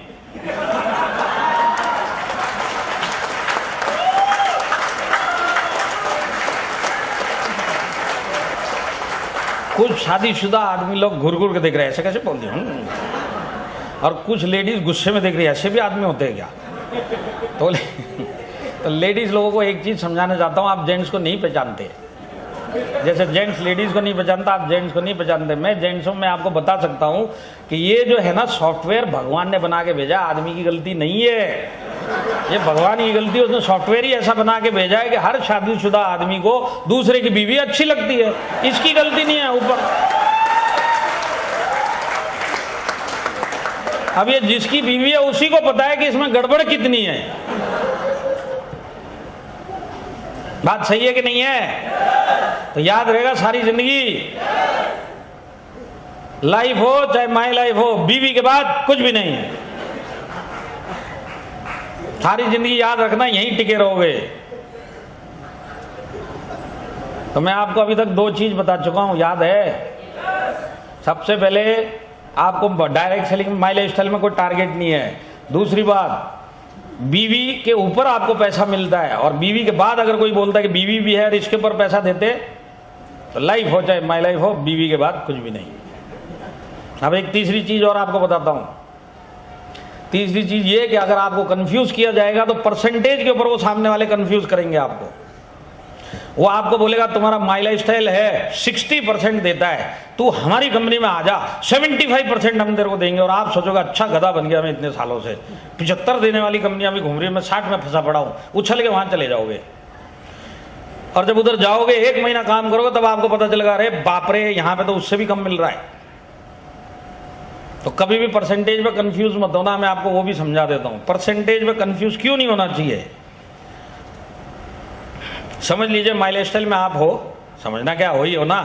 कुछ शादीशुदा आदमी लोग घुर घुर के देख रहे हैं, ऐसे कैसे बोल दिया। और कुछ लेडीज गुस्से में देख रही है, ऐसे भी आदमी होते हैं क्या? तो लेडीज लोगों को एक चीज समझाना चाहता हूं, आप जेंट्स को नहीं पहचानते। जैसे जेंट्स लेडीज को नहीं पहचानता, आप जेंट्स को नहीं पहचानते। मैं जेंट्सों में आपको बता सकता हूं कि ये जो है ना सॉफ्टवेयर भगवान ने बना के भेजा, आदमी की गलती नहीं है। ये भगवान की गलती है, उसने सॉफ्टवेयर ही ऐसा बना के भेजा है कि हर शादीशुदा आदमी को दूसरे की बीवी अच्छी लगती है। इसकी गलती नहीं है ऊपर। अब ये जिसकी बीवी है उसी को पता है कि इसमें गड़बड़ कितनी है। बात सही है कि नहीं है? तो याद रहेगा सारी जिंदगी, लाइफ हो चाहे माई लाइफ हो, बीवी के बाद कुछ भी नहीं है। सारी जिंदगी याद रखना, यहीं टिके रहोगे। तो मैं आपको अभी तक दो चीज बता चुका हूं, याद है? सबसे पहले आपको direct selling my life style में कोई टारगेट नहीं है। दूसरी बात, बीवी के ऊपर आपको पैसा मिलता है, और बीवी के बाद अगर कोई बोलता है कि बीवी भी है और इसके ऊपर पैसा देते, तो लाइफ हो चाहे माई लाइफ हो, बीवी के बाद कुछ भी नहीं। अब एक तीसरी चीज और आपको बताता हूं। तीसरी चीज ये कि अगर आपको कंफ्यूज किया जाएगा तो परसेंटेज के ऊपर वो सामने वाले कंफ्यूज करेंगे आपको। वो आपको बोलेगा तुम्हारा माई लाइफ स्टाइल है 60% देता है, तू हमारी कंपनी में आ जा, 75% हम तेरे को देंगे। और आप सोचोगे अच्छा गधा बन गया मैं इतने सालों से, 75 देने वाली कंपनियां भी घूम रही है, मैं 60 में फंसा पड़ा हूं। उछल के वहां चले जाओगे, और जब उधर जाओगे 1 महीना काम करोगे तब आपको पता चलेगा अरे बाप रे, यहां पे तो उससे भी कम मिल रहा है। तो कभी भी परसेंटेज में कंफ्यूज मत होना, मैं आपको वो भी समझा देता हूं। परसेंटेज में कंफ्यूज क्यों नहीं होना चाहिए? समझ लीजिए माई लाइफ स्टाइल में आप हो, समझना क्या हो ही हो ना।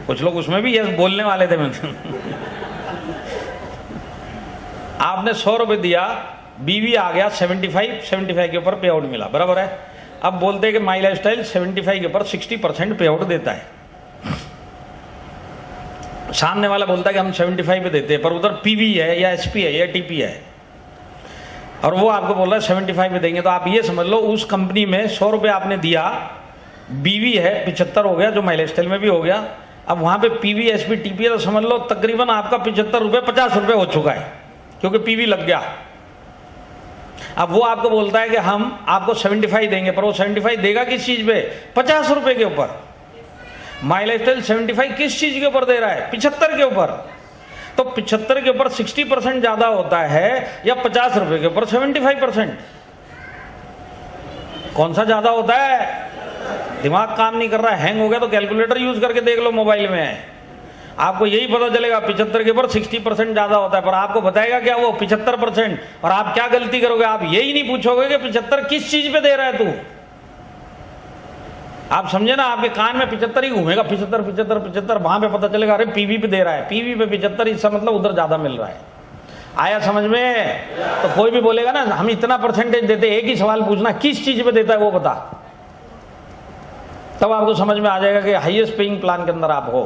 कुछ लोग उसमें भी यस बोलने वाले थे। मैं आपने 100 रुपए दिया, बीवी आ गया 75 के ऊपर पे आउट मिला, बराबर है। अब बोलते हैं कि माई लाइफ स्टाइल 75 के ऊपर 60% पे आउट देता है। सामने वाला बोलता है कि हम 75 पे देते हैं, पर उधर पीवी है या एसपी है या टीपी है, और वो आपको बोल रहा है 75 पे देंगे। तो आप ये समझ लो उस कंपनी में 100 रुपए आपने दिया, बीवी है 75 हो गया, जो माई लाइफ स्टाइल में भी हो गया। अब वहां पे पीवी एसपी टीपी है, तो समझ लो तकरीबन आपका 75 रुपए 50 रुपए हो चुका है, क्योंकि पीवी लग गया। अब वो आपको बोलता है कि हम आपको 75 देंगे, पर वो 75 देगा किस चीज पे? 50 रुपए के ऊपर। माई लाइफ स्टाइल 75 किस चीज के ऊपर दे रहा है? 75 के ऊपर। तो 75 के ऊपर 60% ज्यादा होता है या 50 रुपए के ऊपर 75%? कौन सा ज्यादा होता है? दिमाग काम नहीं कर रहा है, हैंग हो गया तो कैलकुलेटर यूज करके देख लो मोबाइल में, आपको यही पता चलेगा 75 के ऊपर 60% ज्यादा होता है। पर आपको बताएगा क्या वो 75%? और आप क्या गलती करोगे? आप यही नहीं पूछोगे कि 75 किस चीज पे दे रहा है तू। आप समझे ना, आपके कान में 75 ही घूमेगा, 75 75 75, वहां पे पता चलेगा अरे पीवी पे दे रहा है, पीवी पे 75, इसका मतलब उधर ज्यादा मिल रहा है। आया समझ में? तो कोई भी बोलेगा ना हम इतना परसेंटेज देते, एक ही सवाल पूछना किस चीज पे देता है वो बता, तब आपको समझ में आ जाएगा कि हाईएस्ट पेइंग प्लान के अंदर आप हो।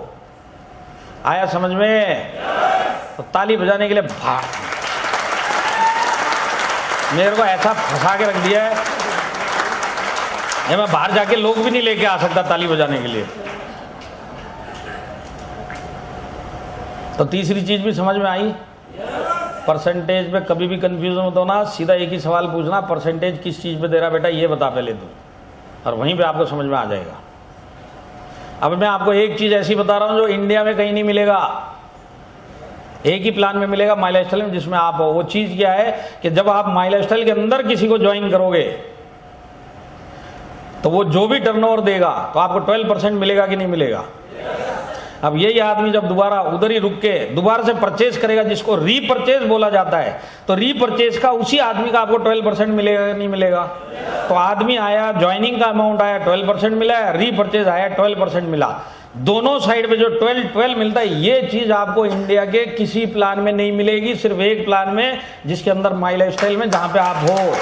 आया समझ में? तो ताली बजाने के लिए मेरे को ऐसा फंसा के रख दिया है, ये मैं बाहर जाके लोग भी नहीं लेके आ सकता ताली बजाने के लिए। तो तीसरी चीज भी समझ में आई। परसेंटेज पे कभी भी कंफ्यूजन मत होना, सीधा एक ही सवाल पूछना, परसेंटेज किस चीज पे दे रहा बेटा ये बता पहले तू, और वहीं पे आपको समझ में आ जाएगा। अब मैं आपको एक चीज ऐसी बता रहा हूं जो इंडिया में कहीं नहीं मिलेगा, एक ही प्लान में मिलेगा, माई लाइफस्टाइल में, जिसमें आप हो। वो चीज क्या है कि जब आप माई लाइफस्टाइल के अंदर किसी को ज्वाइन करोगे तो वो जो भी टर्नओवर देगा तो आपको 12% मिलेगा कि नहीं मिलेगा। अब यही आदमी जब दोबारा उधर ही रुक के दोबारा से परचेज करेगा, जिसको रीपरचेज बोला जाता है, तो रीपरचेज का उसी आदमी का आपको 12% मिलेगा कि नहीं मिलेगा। तो आदमी आया, ज्वाइनिंग का अमाउंट आया 12% मिला है, रीपरचेज आया 12% मिला, दोनों साइड पे जो 12 मिलता है, ये चीज आपको इंडिया के किसी प्लान में नहीं मिलेगी, सिर्फ एक प्लान में, जिसके अंदर माई लाइफस्टाइल में, जहां पे आप हो।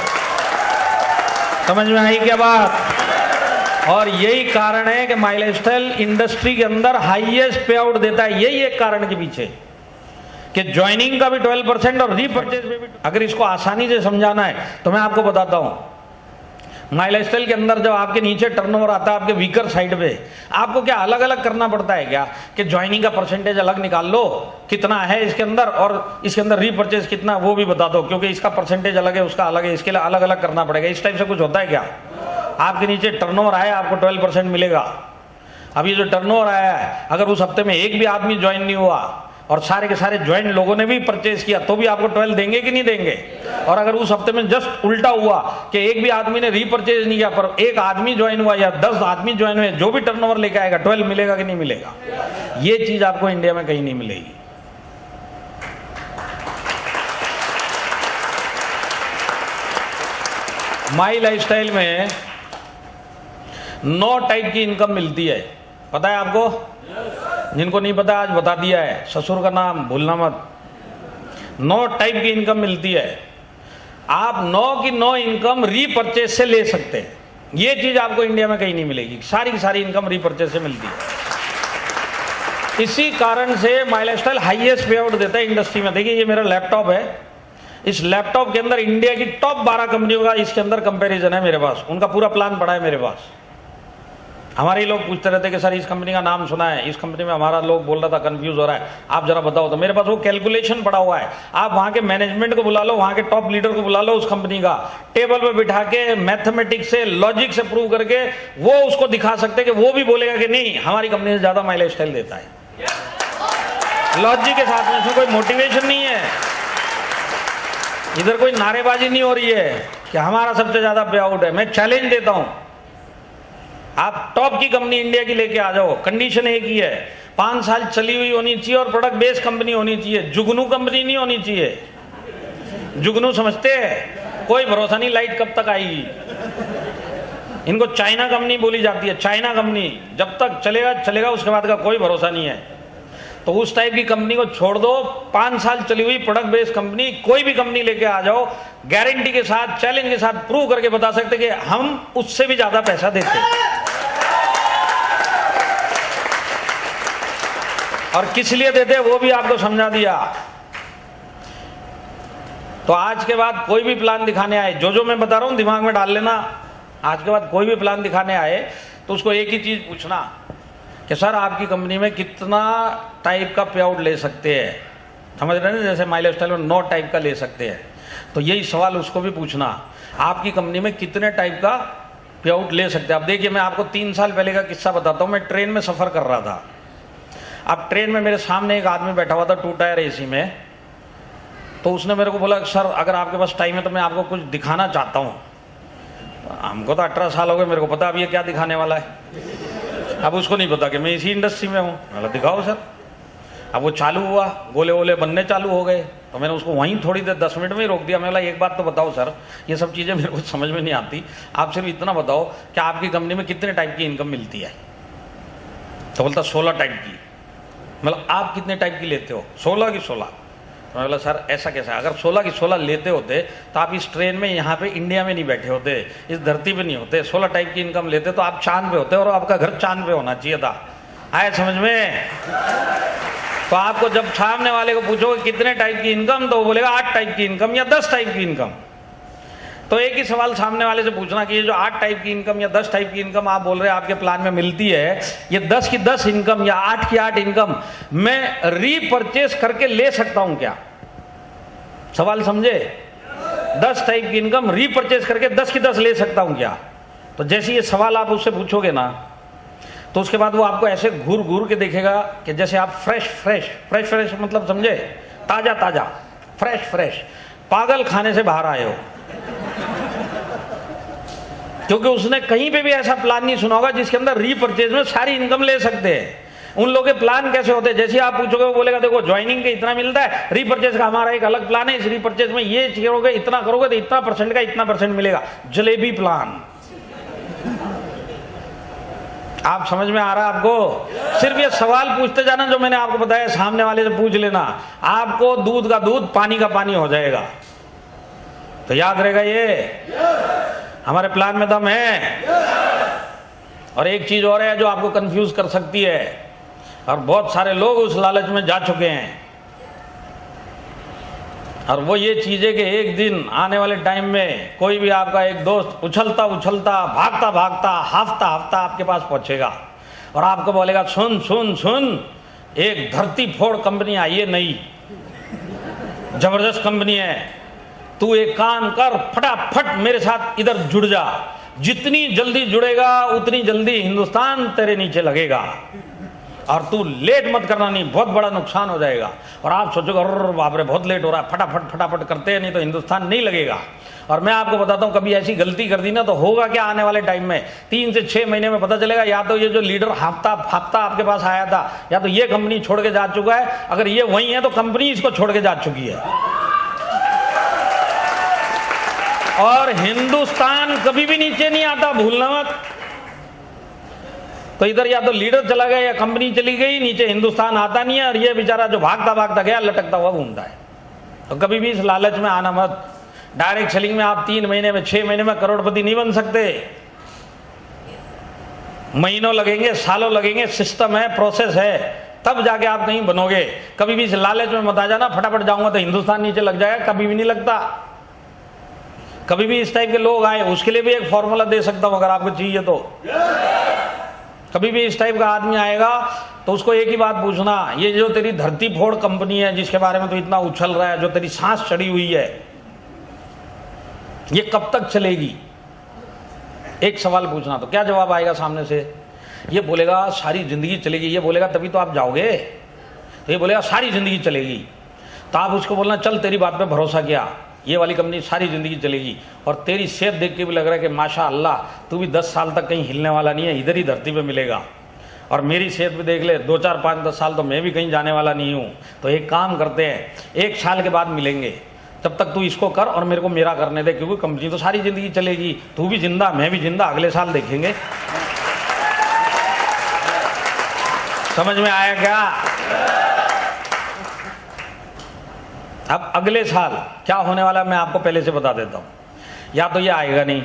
समझ में आई क्या बात। और यही कारण है कि माई लाइफस्टाइल इंडस्ट्री के अंदर हाईएस्ट पे आउट देता है, यही एक कारण के पीछे कि ज्वाइनिंग का भी 12% और रीपरचेज में भी। अगर इसको आसानी से समझाना है तो मैं आपको बताता हूं, माई लाइफस्टाइल के अंदर जब आपके नीचे टर्नओवर आता है आपके वीकर साइड पे, आपको क्या अलग अलग करना पड़ता है क्या कि ज्वाइनिंग का परसेंटेज अलग निकाल लो कितना है इसके अंदर, और इसके अंदर रीपरचेज कितना वो भी बता दो, क्योंकि इसका परसेंटेज अलग है उसका अलग है, इसके लिए अलग अलग करना पड़ेगा। इस टाइप से कुछ होता है क्या। आपके नीचे टर्नओवर आया आपको 12% मिलेगा। अब ये जो टर्नओवर आया है, अगर उस हफ्ते में एक भी आदमी ज्वाइन नहीं हुआ और सारे के सारे ज्वाइन लोगों ने भी परचेज किया तो भी आपको 12 देंगे कि नहीं देंगे। और अगर उस हफ्ते में जस्ट उल्टा हुआ कि एक भी आदमी ने रीपरचेज नहीं किया पर एक आदमी ज्वाइन हुआ या 10 आदमी ज्वाइन हुए, जो भी टर्नओवर लेके आएगा 12 मिलेगा कि नहीं मिलेगा। ये चीज आपको इंडिया में कहीं नहीं मिलेगी। माई लाइफस्टाइल में 9 टाइप की इनकम मिलती है, पता है आपको। जिनको नहीं पता आज बता दिया है, ससुर का नाम भूलना मत। 9 टाइप की इनकम मिलती है, आप 9 की 9 इनकम रीपरचेज से ले सकते हैं। ये चीज आपको इंडिया में कहीं नहीं मिलेगी, सारी की सारी इनकम रीपरचेज से मिलती है। इसी कारण से माई लाइफस्टाइल हाईएस्ट पे आउट देता है इंडस्ट्री में। देखिए ये मेरा लैपटॉप है, इस लैपटॉप के अंदर इंडिया की टॉप 12 कंपनियों का इसके अंदर कंपैरिजन है मेरे पास, उनका पूरा प्लान पड़ा है मेरे पास। हमारे लोग पूछते रहते कि सर इस कंपनी का नाम सुना है, इस कंपनी में हमारा लोग बोल रहा था कंफ्यूज हो रहा है, आप जरा बताओ। तो मेरे पास वो कैलकुलेशन पड़ा हुआ है, आप वहां के मैनेजमेंट को बुला लो, वहां के टॉप लीडर को बुला लो, उस कंपनी का टेबल पे बिठा के मैथमेटिक्स से लॉजिक से प्रूव करके वो उसको दिखा सकते कि वो भी बोलेगा कि नहीं हमारी कंपनी से ज्यादा माई लाइफस्टाइल देता है, लॉजिक के साथ में। इसमें कोई मोटिवेशन नहीं है, इधर कोई नारेबाजी नहीं हो रही है कि हमारा सबसे ज्यादा पे आउट है। मैं चैलेंज देता हूं, आप टॉप की कंपनी इंडिया की लेके आ जाओ, कंडीशन एक ही है, 5 साल चली हुई होनी चाहिए और प्रोडक्ट बेस्ड कंपनी होनी चाहिए, जुगनू कंपनी नहीं होनी चाहिए। जुगनू समझते हैं, कोई भरोसा नहीं लाइट कब तक आएगी। इनको चाइना कंपनी बोली जाती है, चाइना कंपनी जब तक चलेगा चलेगा, उसके बाद का कोई भरोसा नहीं है। तो उस टाइप की कंपनी को छोड़ दो, 5 साल चली हुई प्रोडक्ट बेस्ड कंपनी, कोई भी कंपनी लेके आ जाओ, गारंटी के साथ चैलेंज के साथ प्रूव करके बता सकते कि हम उससे भी ज्यादा पैसा देते हैं। और किस लिए देते वो भी आपको समझा दिया। तो आज के बाद कोई भी प्लान दिखाने आए, जो मैं बता रहा हूं दिमाग में डाल लेना, आज के बाद कोई भी प्लान दिखाने आए तो उसको एक ही चीज पूछना कि सर आपकी कंपनी में कितना टाइप का पे आउट ले सकते हैं। समझ रहे हैं, जैसे माई लाइफस्टाइल में 9 टाइप का ले सकते हैं, तो यही सवाल उसको भी पूछना, आपकी कंपनी में कितने टाइप का पे आउट ले सकते हैं। अब देखिए मैं आपको 3 साल पहले का किस्सा बताता हूँ। मैं ट्रेन में सफ़र कर रहा था, अब ट्रेन में मेरे सामने एक आदमी बैठा हुआ था 2 टायर एसी में, तो उसने मेरे को बोला सर अगर आपके पास टाइम है तो मैं आपको कुछ दिखाना चाहता हूँ। हमको तो 18 साल हो गए, मेरे को पता अब ये क्या दिखाने वाला है। अब उसको नहीं पता कि मैं इसी इंडस्ट्री में हूँ। मैंने दिखाओ सर। अब वो चालू हुआ, गोले वोले बनने चालू हो गए, तो मैंने उसको वहीं थोड़ी देर 10 मिनट में ही रोक दिया। मैं बोला एक बात तो बताओ सर, ये सब चीज़ें मेरे को समझ में नहीं आती, आप सिर्फ इतना बताओ कि आपकी कंपनी में कितने टाइप की इनकम मिलती है। तो बोलता 16 टाइप की। मतलब आप कितने टाइप की लेते हो? 16 की 16। मैं बोला सर ऐसा कैसा, अगर 16 की 16 लेते होते तो आप इस ट्रेन में यहाँ पे इंडिया में नहीं बैठे होते, इस धरती पे नहीं होते। 16 टाइप की इनकम लेते तो आप चांद पे होते और आपका घर चांद पे होना चाहिए था। आए समझ में? तो आपको जब सामने वाले को पूछोगे कितने टाइप की इनकम, तो वो बोलेगा 8 टाइप की इनकम या 10 टाइप की इनकम। तो एक ही सवाल सामने वाले से पूछना कि ये जो 8 टाइप की इनकम या 10 टाइप की इनकम आप बोल रहे हैं आपके प्लान में मिलती है, ये 10 की 10 इनकम या 8 की 8 इनकम मैं रीपरचेस करके ले सकता हूं क्या? सवाल समझे? 10 टाइप की इनकम रीपरचेस करके 10 की 10 ले सकता हूं क्या? तो जैसे ये सवाल आप उससे पूछोगे ना, तो उसके बाद वो आपको ऐसे घूर घूर के देखेगा कि जैसे आप फ्रेश मतलब समझे, ताजा ताजा, फ्रेश पागल खाने से बाहर आए हो। क्योंकि उसने कहीं पे भी ऐसा प्लान नहीं सुना होगा जिसके अंदर रीपरचेज में सारी इनकम ले सकते हैं। उन लोगों के प्लान कैसे होते हैं? जैसे आप पूछोगे वो बोलेगा देखो ज्वाइनिंग के इतना मिलता है, रीपरचेज का हमारा एक अलग प्लान है, इस रीपरचेज में ये करोगे, इतना करोगे तो इतना परसेंट का इतना परसेंट मिलेगा। जलेबी प्लान। आप समझ में आ रहा है आपको? सिर्फ ये सवाल पूछते जाना जो मैंने आपको बताया, सामने वाले से पूछ लेना, आपको दूध का दूध पानी का पानी हो जाएगा। तो याद रहेगा ये हमारे प्लान में दम है। और एक चीज और है जो आपको कंफ्यूज कर सकती है, और बहुत सारे लोग उस लालच में जा चुके हैं, और वो ये चीज है कि एक दिन आने वाले टाइम में कोई भी आपका एक दोस्त उछलता उछलता भागता भागता हाफता हाफता आपके पास पहुंचेगा और आपको बोलेगा सुन सुन सुन, एक धरती फोड़ कंपनी आई है नई, जबरदस्त कंपनी है, तू एक काम कर, फटाफट मेरे साथ इधर जुड़ जा, जितनी जल्दी जुड़ेगा उतनी जल्दी हिंदुस्तान तेरे नीचे लगेगा, और तू लेट मत करना, नहीं बहुत बड़ा नुकसान हो जाएगा। और आप सोचोगे अरे बाप रे बहुत लेट हो रहा है, फटाफट करते हैं, नहीं तो हिंदुस्तान नहीं लगेगा। और मैं आपको बताता हूं, कभी ऐसी गलती कर दी ना तो होगा क्या आने वाले टाइम में, 3 से 6 महीने में पता चलेगा या तो ये जो लीडर हाफता आपके पास आया था, या तो ये कंपनी छोड़ के जा चुका है। अगर ये वही है तो कंपनी इसको छोड़ के जा चुकी है। और हिंदुस्तान कभी भी नीचे नहीं आता, भूलना मत। तो इधर या तो लीडर चला गया या कंपनी चली गई, नीचे हिंदुस्तान आता नहीं है, और ये बेचारा जो भागता भागता गया लटकता हुआ घूमता है। तो कभी भी इस लालच में आना मत। डायरेक्ट सेलिंग में आप 3 महीने में 6 महीने में करोड़पति नहीं बन सकते, महीनों लगेंगे, सालों लगेंगे, सिस्टम है, प्रोसेस है, तब जाके आप कहीं बनोगे। कभी भी इस लालच में मत आ जाना फटाफट जाऊंगा तो हिंदुस्तान नीचे लग जाएगा, कभी भी नहीं लगता। कभी भी इस टाइप के लोग आए, उसके लिए भी एक फॉर्मूला दे सकता हूं अगर आपको चाहिए तो। कभी भी इस टाइप का आदमी आएगा तो उसको एक ही बात पूछना, ये जो तेरी धरती फोड़ कंपनी है जिसके बारे में तो इतना उछल रहा है, जो तेरी सांस चढ़ी हुई है, ये कब तक चलेगी? एक सवाल पूछना। तो क्या जवाब आएगा सामने से? ये बोलेगा सारी जिंदगी चलेगी। ये बोलेगा तभी तो आप जाओगे। तो ये बोलेगा सारी जिंदगी चलेगी। तो आप उसको बोलना चल तेरी बात पे भरोसा किया, ये वाली कंपनी सारी जिंदगी चलेगी, और तेरी सेहत देख के भी लग रहा है कि माशा अल्लाह तू भी 10 साल तक कहीं हिलने वाला नहीं है, इधर ही धरती पे मिलेगा, और मेरी सेहत भी देख ले 2, 4, 5, 10 साल तो मैं भी कहीं जाने वाला नहीं हूँ। तो एक काम करते हैं, 1 साल के बाद मिलेंगे, तब तक तू इसको कर और मेरे को मेरा करने दे, क्योंकि कंपनी तो सारी जिंदगी चलेगी, तू भी जिंदा मैं भी जिंदा, अगले साल देखेंगे। समझ में आया क्या? अब अगले साल क्या होने वाला मैं आपको पहले से बता देता हूं। या तो ये आएगा नहीं,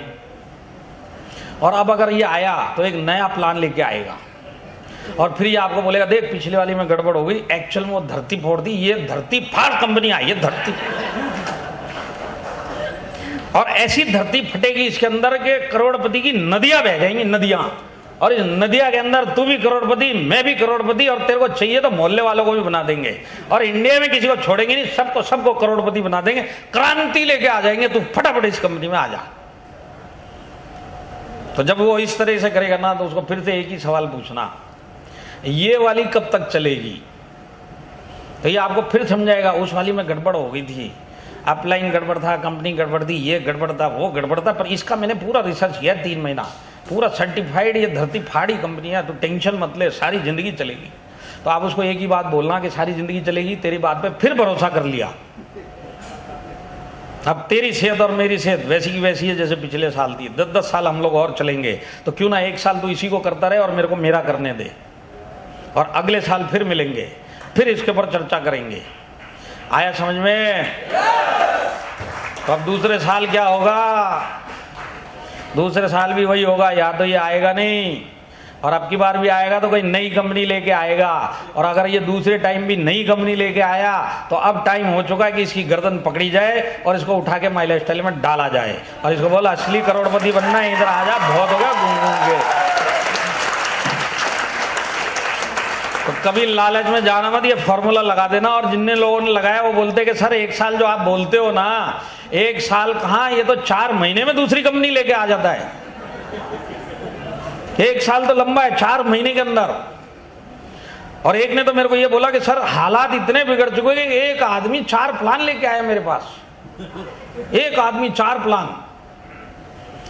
और अब अगर ये आया तो एक नया प्लान लेके आएगा, और फिर ये आपको बोलेगा देख पिछले वाली में गड़बड़ हो गई, एक्चुअल में वो धरती फोड़ दी, ये धरती फाड़ कंपनी आई है, धरती। और ऐसी धरती फटेगी इसके अंदर के करोड़पति की नदियां बह जाएंगी, नदियां, और इस नदिया के अंदर तू भी करोड़पति मैं भी करोड़पति, और तेरे को चाहिए तो मोहल्ले वालों को भी बना देंगे, और इंडिया में किसी को छोड़ेंगे नहीं, सबको करोड़पति बना देंगे, क्रांति लेके आ जाएंगे, तू फटाफट इस कंपनी में आ जा। तो जब वो इस तरह से करेगा ना तो उसको फिर से एक ही सवाल पूछना, ये वाली कब तक चलेगी? तो ये आपको फिर समझाएगा उस वाली में गड़बड़ हो गई थी, अपलाइन गड़बड़ था, कंपनी गड़बड़ थी, ये गड़बड़ था, वो गड़बड़ था, पर इसका मैंने पूरा रिसर्च किया 3 महीना, पूरा सर्टिफाइड ये धरती फाड़ी कंपनी है, तो टेंशन मत ले, सारी जिंदगी चलेगी। तो आप उसको एक ही बात बोलना कि सारी जिंदगी चलेगी, तेरी बात पे फिर भरोसा कर लिया। अब तेरी सेहत और मेरी सेहत वैसी की वैसी है जैसे पिछले साल थी, 10-10 साल हम लोग और चलेंगे, तो क्यों ना 1 साल तू इसी को करता रहे और मेरे को मेरा करने दे, और अगले साल फिर मिलेंगे, फिर इसके ऊपर चर्चा करेंगे। आया समझ में? तो अब दूसरे साल क्या होगा? दूसरे साल भी वही होगा, या तो ये आएगा नहीं, और अब की बार भी आएगा तो कोई नई कंपनी लेके आएगा। और अगर ये दूसरे टाइम भी नई कंपनी लेके आया तो अब टाइम हो चुका है कि इसकी गर्दन पकड़ी जाए और इसको उठा के माई लाइफस्टाइल में डाला जाए और इसको बोला असली करोड़पति बनना है, इधर आ जा, बहुत हो गया घूम घूम के। तो कभी लालच में जाना मत, ये फॉर्मूला लगा देना। और जितने लोगों ने लगाया वो बोलते कि सर 1 साल जो आप बोलते हो ना, 1 साल कहाँ, ये तो 4 महीने में दूसरी कंपनी लेके आ जाता है। 1 साल तो लंबा है, 4 महीने के अंदर। और एक ने तो मेरे को ये बोला कि सर हालात इतने बिगड़ चुके हैं कि एक आदमी 4 प्लान लेके आया मेरे पास। एक आदमी 4 प्लान।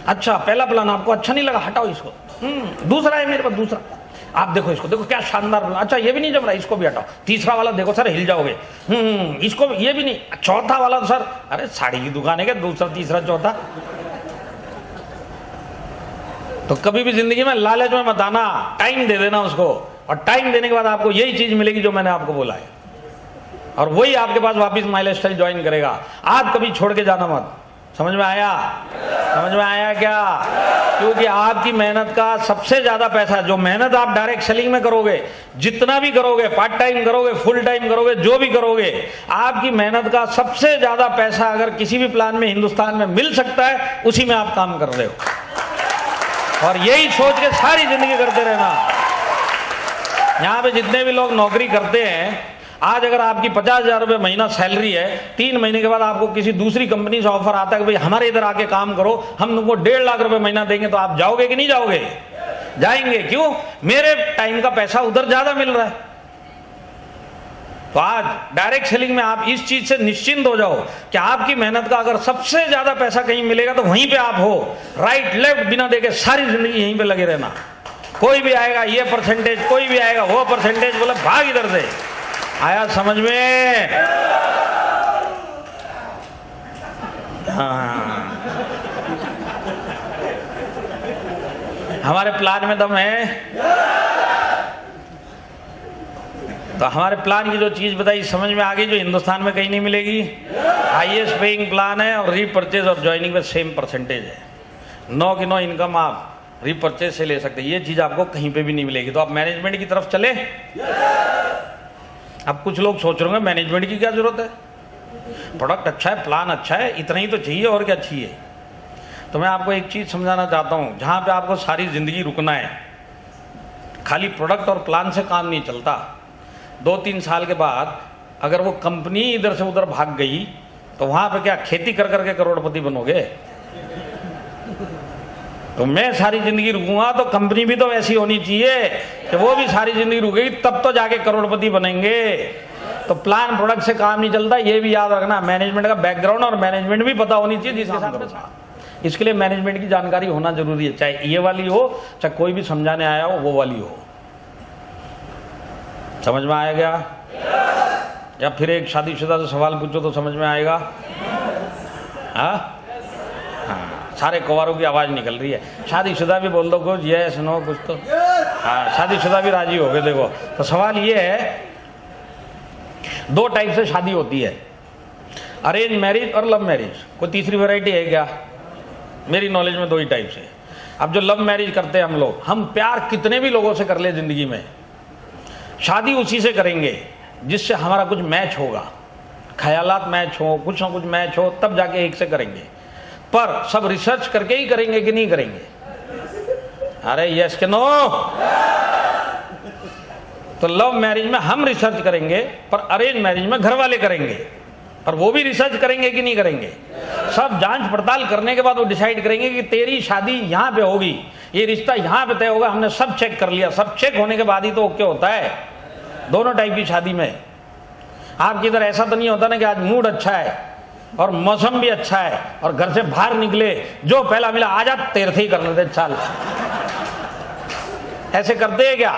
अच्छा, पहला प्लान आपको अच्छा नहीं लगा, हटाओ इसको। दूसरा है मेरे पास, दूसरा आप देखो, इसको देखो क्या शानदार प्लान। अच्छा ये भी नहीं जम रहा, इसको भी हटाओ। तीसरा वाला देखो सर, हिल जाओगे। इसको ये भी नहीं। चौथा वाला तो सर, अरे साड़ी की दुकान है क्या, दूसरा तीसरा चौथा। तो कभी भी जिंदगी में लालच में मत आना, टाइम दे देना उसको। और टाइम देने के बाद आपको यही चीज मिलेगी जो मैंने आपको बोला है, और वही आपके पास वापस माई लाइफस्टाइल ज्वाइन करेगा। आप कभी छोड़ के जाना मत। समझ में आया? समझ में आया क्या? क्योंकि आपकी मेहनत का सबसे ज्यादा पैसा, जो मेहनत आप डायरेक्ट सेलिंग में करोगे, जितना भी करोगे, पार्ट टाइम करोगे, फुल टाइम करोगे, जो भी करोगे, आपकी मेहनत का सबसे ज्यादा पैसा अगर किसी भी प्लान में हिंदुस्तान में मिल सकता है, उसी में आप काम कर रहे हो। और यही सोच के सारी जिंदगी करते रहना। यहां पे जितने भी लोग नौकरी करते हैं, आज अगर आपकी 50,000 रुपये महीना सैलरी है, 3 महीने के बाद आपको किसी दूसरी कंपनी से ऑफर आता है कि भाई हमारे इधर आके काम करो, हम तुमको 1.5 लाख रुपए महीना देंगे, तो आप जाओगे कि नहीं जाओगे? जाएंगे। क्यों? मेरे टाइम का पैसा उधर ज्यादा मिल रहा है। तो आज डायरेक्ट सेलिंग में आप इस चीज से निश्चिंत हो जाओ कि आपकी मेहनत का अगर सबसे ज्यादा पैसा कहीं मिलेगा तो वहीं पे आप हो। राइट लेफ्ट बिना देखे सारी जिंदगी यहीं पे लगे रहना। कोई भी आएगा ये परसेंटेज, कोई भी आएगा वो परसेंटेज, बोला भाग इधर से। आया समझ में? हाँ, हमारे प्लान में दम है। तो हमारे प्लान की जो चीज बताई समझ में आ गई, जो हिंदुस्तान में कहीं नहीं मिलेगी। हाईएस्ट पेइंग प्लान है और रीपरचेज और ज्वाइनिंग में सेम परसेंटेज है। 9 की 9 इनकम आप रीपरचेज से ले सकते हैं। ये चीज आपको कहीं पे भी नहीं मिलेगी। तो आप मैनेजमेंट की तरफ चले। अब कुछ लोग सोच रहे होंगे मैनेजमेंट की क्या जरूरत है, प्रोडक्ट अच्छा है, प्लान अच्छा है, इतना ही तो चाहिए, और क्या चाहिए। तो मैं आपको एक चीज समझाना चाहता हूं, जहां पे आपको सारी जिंदगी रुकना है, खाली प्रोडक्ट और प्लान से काम नहीं चलता। 2-3 साल के बाद अगर वो कंपनी इधर से उधर भाग गई तो वहां पे क्या खेती कर करके करोड़पति बनोगे? तो मैं सारी जिंदगी रुकूंगा तो कंपनी भी तो वैसी होनी चाहिए कि वो भी सारी जिंदगी रुकेगी, तब तो जाके करोड़पति बनेंगे। तो प्लान प्रोडक्ट से काम नहीं चलता, ये भी याद रखना। मैनेजमेंट का बैकग्राउंड और मैनेजमेंट भी पता होनी चाहिए जिसके साथ में। इसके लिए मैनेजमेंट की जानकारी होना जरूरी है, चाहे ये वाली हो, चाहे कोई भी समझाने आया हो वो वाली हो। समझ में आया क्या? या फिर एक शादीशुदा से सवाल पूछो तो समझ में आएगा? हाँ, सारे कुंवारों की आवाज निकल रही है। शादीशुदा भी बोल दो कुछ, ये सुनो कुछ तो। हाँ, शादीशुदा भी राजी हो गए। देखो, तो सवाल ये है, 2 टाइप से शादी होती है, अरेंज मैरिज और लव मैरिज। कोई तीसरी वैरायटी है क्या? मेरी नॉलेज में 2 ही टाइप से। अब जो लव मैरिज करते हैं हम लोग, हम प्यार कितने भी लोगों से कर ले जिंदगी में, शादी उसी से करेंगे जिससे हमारा कुछ मैच होगा, ख्यालात मैच हो, कुछ ना कुछ मैच हो, तब जाके एक से करेंगे। पर सब रिसर्च करके ही करेंगे कि नहीं करेंगे? अरे यस के नो? तो लव मैरिज में हम रिसर्च करेंगे, पर अरेंज मैरिज में घर वाले करेंगे। और वो भी रिसर्च करेंगे कि नहीं करेंगे? सब जांच पड़ताल करने के बाद वो डिसाइड करेंगे कि तेरी शादी यहां पे होगी, ये रिश्ता यहां पे तय होगा। हमने सब चेक कर लिया। सब चेक होने के बाद ही तो ओके होता है। दोनों टाइप की शादी में आपकी इधर ऐसा तो नहीं होता ना कि आज मूड अच्छा है और मौसम भी अच्छा है और घर से बाहर निकले, जो पहला मिला आजा तेरे से ही कर लेते चल। ऐसे करते हैं क्या?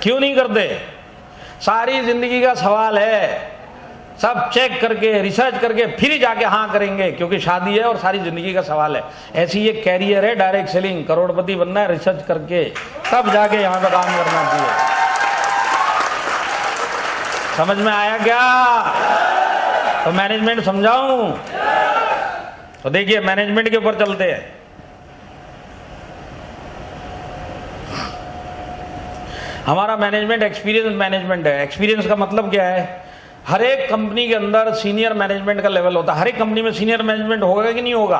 क्यों नहीं करते? सारी जिंदगी का सवाल है, सब चेक करके रिसर्च करके फिर ही जाके हाँ करेंगे, क्योंकि शादी है और सारी जिंदगी का सवाल है। ऐसी ये कैरियर है, डायरेक्ट सेलिंग, करोड़पति बनना है, रिसर्च करके तब जाके यहां पर काम करना चाहिए। समझ में आया क्या? तो मैनेजमेंट समझाऊं? तो देखिए मैनेजमेंट के ऊपर चलते हैं। हमारा मैनेजमेंट एक्सपीरियंस मैनेजमेंट है। एक्सपीरियंस का मतलब क्या है? हर एक कंपनी के अंदर सीनियर मैनेजमेंट का लेवल होता है। हर एक कंपनी में सीनियर मैनेजमेंट होगा कि नहीं होगा?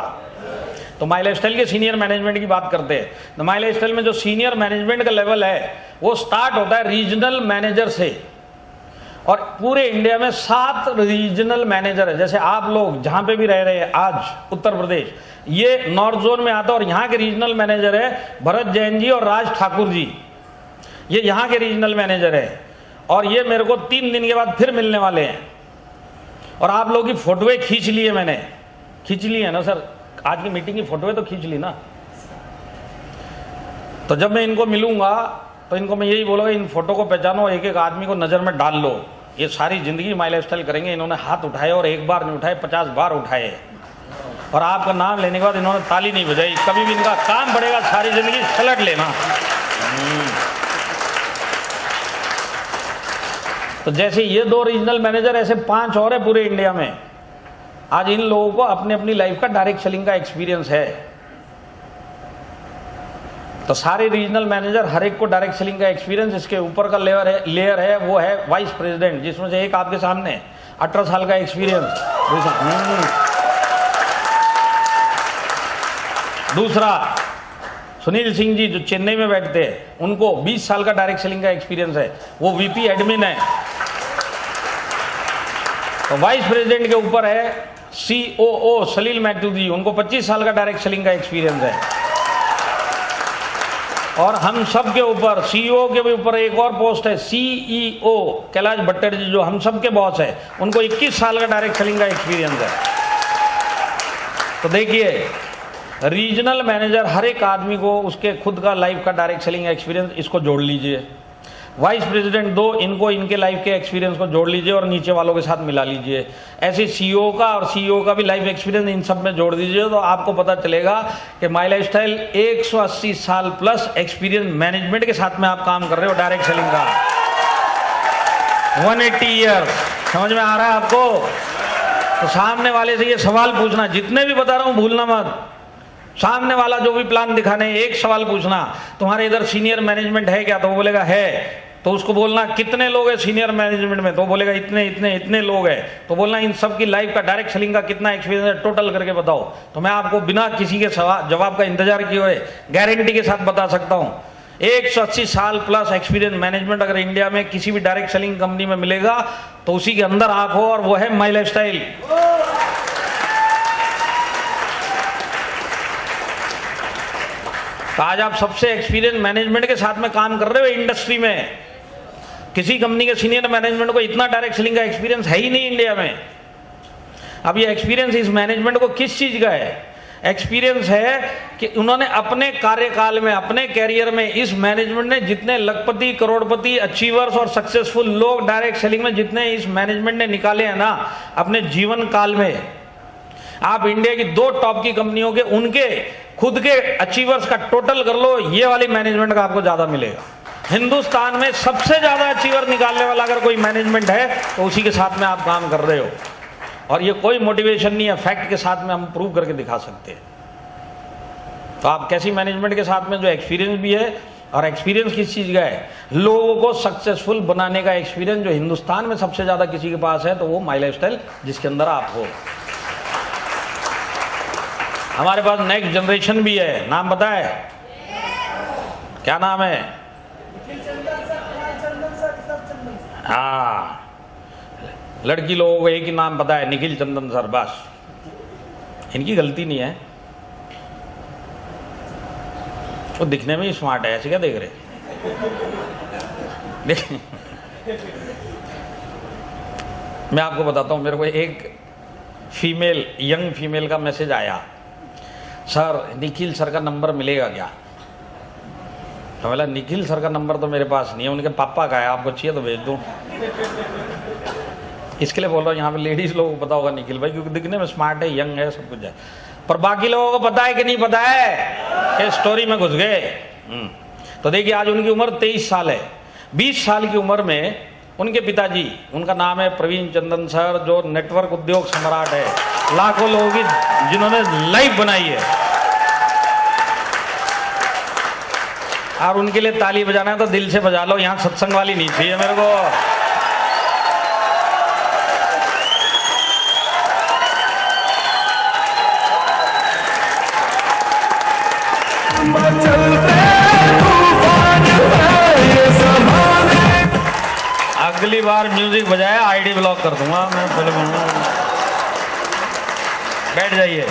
तो माई लाइफस्टाइल के सीनियर मैनेजमेंट की बात करते हैं। तो माई लाइफस्टाइल में जो सीनियर मैनेजमेंट का लेवल है वो स्टार्ट होता है रीजनल मैनेजर से, और पूरे इंडिया में 7 रीजनल मैनेजर है। जैसे आप लोग जहां पे भी रह रहे हैं आज उत्तर प्रदेश, ये नॉर्थ जोन में आता है, और यहाँ के रीजनल मैनेजर है भरत जैन जी और राज ठाकुर जी, ये यहाँ के रीजनल मैनेजर है। और ये मेरे को 3 दिन के बाद फिर मिलने वाले हैं। और आप लोगों की फोटोएं खींच ली है मैंने, खींच ली है ना सर? आज की मीटिंग की फोटोएं तो खींच ली ना। तो जब मैं इनको मिलूंगा तो इनको मैं यही बोलूंगा, इन फोटो को पहचानो, एक एक आदमी को नजर में डाल लो। ये सारी जिंदगी माई लाइफस्टाइल करेंगे। इन्होंने हाथ उठाए और एक बार नहीं उठाए, 50 बार उठाए, और आपका नाम लेने के बाद इन्होंने ताली नहीं बजाई। कभी भी इनका काम बढ़ेगा, सारी जिंदगी सलट लेना। तो जैसे ये 2 रीजनल मैनेजर, ऐसे 5 और है पूरे इंडिया में। आज इन लोगों को अपने अपनी लाइफ का डायरेक्ट सेलिंग का एक्सपीरियंस है। तो सारे रीजनल मैनेजर हर एक को डायरेक्ट सेलिंग का एक्सपीरियंस। इसके ऊपर का लेयर है वो है वाइस प्रेसिडेंट, जिसमें से एक आपके सामने 18 साल का एक्सपीरियंस। दूसरा सुनील सिंह जी जो चेन्नई में बैठते हैं, उनको 20 साल का डायरेक्ट सेलिंग का एक्सपीरियंस है, वो वीपी एडमिन है। तो वाइस प्रेसिडेंट के ऊपर है सीओओ सलील मैथ्यू जी, उनको 25 साल का डायरेक्ट सेलिंग का एक्सपीरियंस है। और हम सब के ऊपर, सीईओ के भी ऊपर एक और पोस्ट है सीईओ कैलाश भट्टर जी, जो हम सब के बॉस है, उनको 21 साल का डायरेक्ट सेलिंग का एक्सपीरियंस है। तो देखिए, रीजनल मैनेजर हर एक आदमी को उसके खुद का लाइफ का डायरेक्ट सेलिंग एक्सपीरियंस, इसको जोड़ लीजिए। वाइस प्रेसिडेंट 2, इनको इनके लाइफ के एक्सपीरियंस को जोड़ लीजिए और नीचे वालों के साथ मिला लीजिए। ऐसे सीईओ का और सीईओ का भी लाइफ एक्सपीरियंस इन सब में जोड़ दीजिए, तो आपको पता चलेगा कि माई लाइफस्टाइल 180 साल प्लस एक्सपीरियंस मैनेजमेंट के साथ में आप काम कर रहे हो डायरेक्ट सेलिंग का। 180 ईयर्स, समझ में आ रहा है आपको? तो सामने वाले से ये सवाल पूछना, जितने भी बता रहा हूं भूलना मत। सामने वाला जो भी प्लान दिखाने, एक सवाल पूछना, तुम्हारे इधर सीनियर मैनेजमेंट है क्या? तो वो बोलेगा है। तो उसको बोलना कितने लोग हैं सीनियर मैनेजमेंट में? तो बोलेगा इतने इतने इतने लोग हैं। तो बोलना इन सब की लाइफ का डायरेक्ट सेलिंग का कितना एक्सपीरियंस है, टोटल करके बताओ। तो मैं आपको बिना किसी के जवाब का इंतजार किए हुए गारंटी के साथ बता सकता हूं, 180 साल प्लस एक्सपीरियंस मैनेजमेंट अगर इंडिया में किसी भी डायरेक्ट सेलिंग कंपनी में मिलेगा तो उसी के अंदर आप हो, और वो है माई लाइफस्टाइल। तो आज आप सबसे एक्सपीरियंस मैनेजमेंट के साथ में काम कर रहे हो इंडस्ट्री में। किसी कंपनी के सीनियर मैनेजमेंट को इतना डायरेक्ट सेलिंग का एक्सपीरियंस है ही नहीं इंडिया में। अब ये एक्सपीरियंस इस मैनेजमेंट को किस चीज का है? एक्सपीरियंस है कि उन्होंने अपने कार्यकाल में, अपने कैरियर में, इस मैनेजमेंट ने जितने लखपति, करोड़पति, अचीवर्स और सक्सेसफुल लोग डायरेक्ट सेलिंग में जितने इस मैनेजमेंट ने निकाले हैं ना अपने जीवन काल में, आप इंडिया की 2 टॉप की कंपनियों के उनके खुद के अचीवर्स का टोटल कर लो, ये वाली मैनेजमेंट का आपको ज्यादा मिलेगा। हिंदुस्तान में सबसे ज्यादा अचीवर निकालने वाला अगर कोई मैनेजमेंट है तो उसी के साथ में आप काम कर रहे हो। और ये कोई मोटिवेशन नहीं है, फैक्ट के साथ में हम प्रूव करके दिखा सकते हैं। तो आप कैसी मैनेजमेंट के साथ में जो एक्सपीरियंस भी है, और एक्सपीरियंस किस चीज का है? लोगों को सक्सेसफुल बनाने का एक्सपीरियंस जो हिंदुस्तान में सबसे ज्यादा किसी के पास है तो वो माई लाइफस्टाइल जिसके अंदर आप हो। हमारे पास नेक्स्ट जनरेशन भी है, नाम पता है? क्या नाम है? हाँ, लड़की लोगों को एक ही नाम पता है, निखिल चंदन सर, बस। इनकी गलती नहीं है, वो दिखने में ही स्मार्ट है, ऐसे क्या देख रहे? मैं आपको बताता हूं, मेरे को एक फीमेल, यंग फीमेल का मैसेज आया, सर निखिल सर का नंबर मिलेगा क्या? तो बोला निखिल सर का नंबर तो मेरे पास नहीं है, उनके पापा का है, आपको चाहिए तो भेज दूं। इसके लिए बोल रहा हूँ, यहाँ पे लेडीज लोगों को पता होगा निखिल भाई, क्योंकि दिखने में स्मार्ट है, यंग है, सब कुछ है। पर बाकी लोगों को पता है कि नहीं पता है? इस स्टोरी में घुस गए। तो देखिए, आज उनकी उम्र 23 साल है। 20 साल की उम्र में उनके पिताजी, उनका नाम है प्रवीण चंदन सर, जो नेटवर्क उद्योग सम्राट है, लाखों लोगों की जिन्होंने लाइफ बनाई है। और उनके लिए ताली बजाना है तो दिल से बजा लो, यहाँ सत्संग वाली नहीं चाहिए मेरे को। अगली बार म्यूजिक बजाया आईडी ब्लॉक कर दूंगा मैं। बैठ जाइए।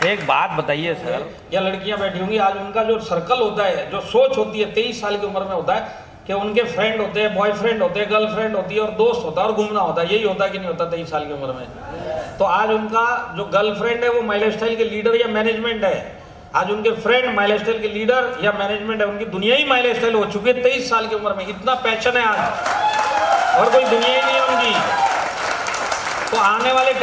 एक बात बताइए सर, या लड़कियां बैठी होंगी, आज उनका जो सर्कल होता है, जो सोच होती है 23 साल की उम्र में होता है कि उनके फ्रेंड होते हैं, बॉयफ्रेंड होते हैं, गर्लफ्रेंड होती है और दोस्त होता है और घूमना होता है। यही होता है कि नहीं होता 23 साल की उम्र में? तो आज उनका जो गर्लफ्रेंड है वो माई लाइफस्टाइल के लीडर या मैनेजमेंट है, आज उनके फ्रेंड माई लाइफस्टाइल के लीडर या मैनेजमेंट है, उनकी दुनिया ही माई लाइफस्टाइल हो चुकी है 23 साल की उम्र में। इतना पैशन है आज, और कोई दुनिया ही नहीं है उनकी। तो आने वाले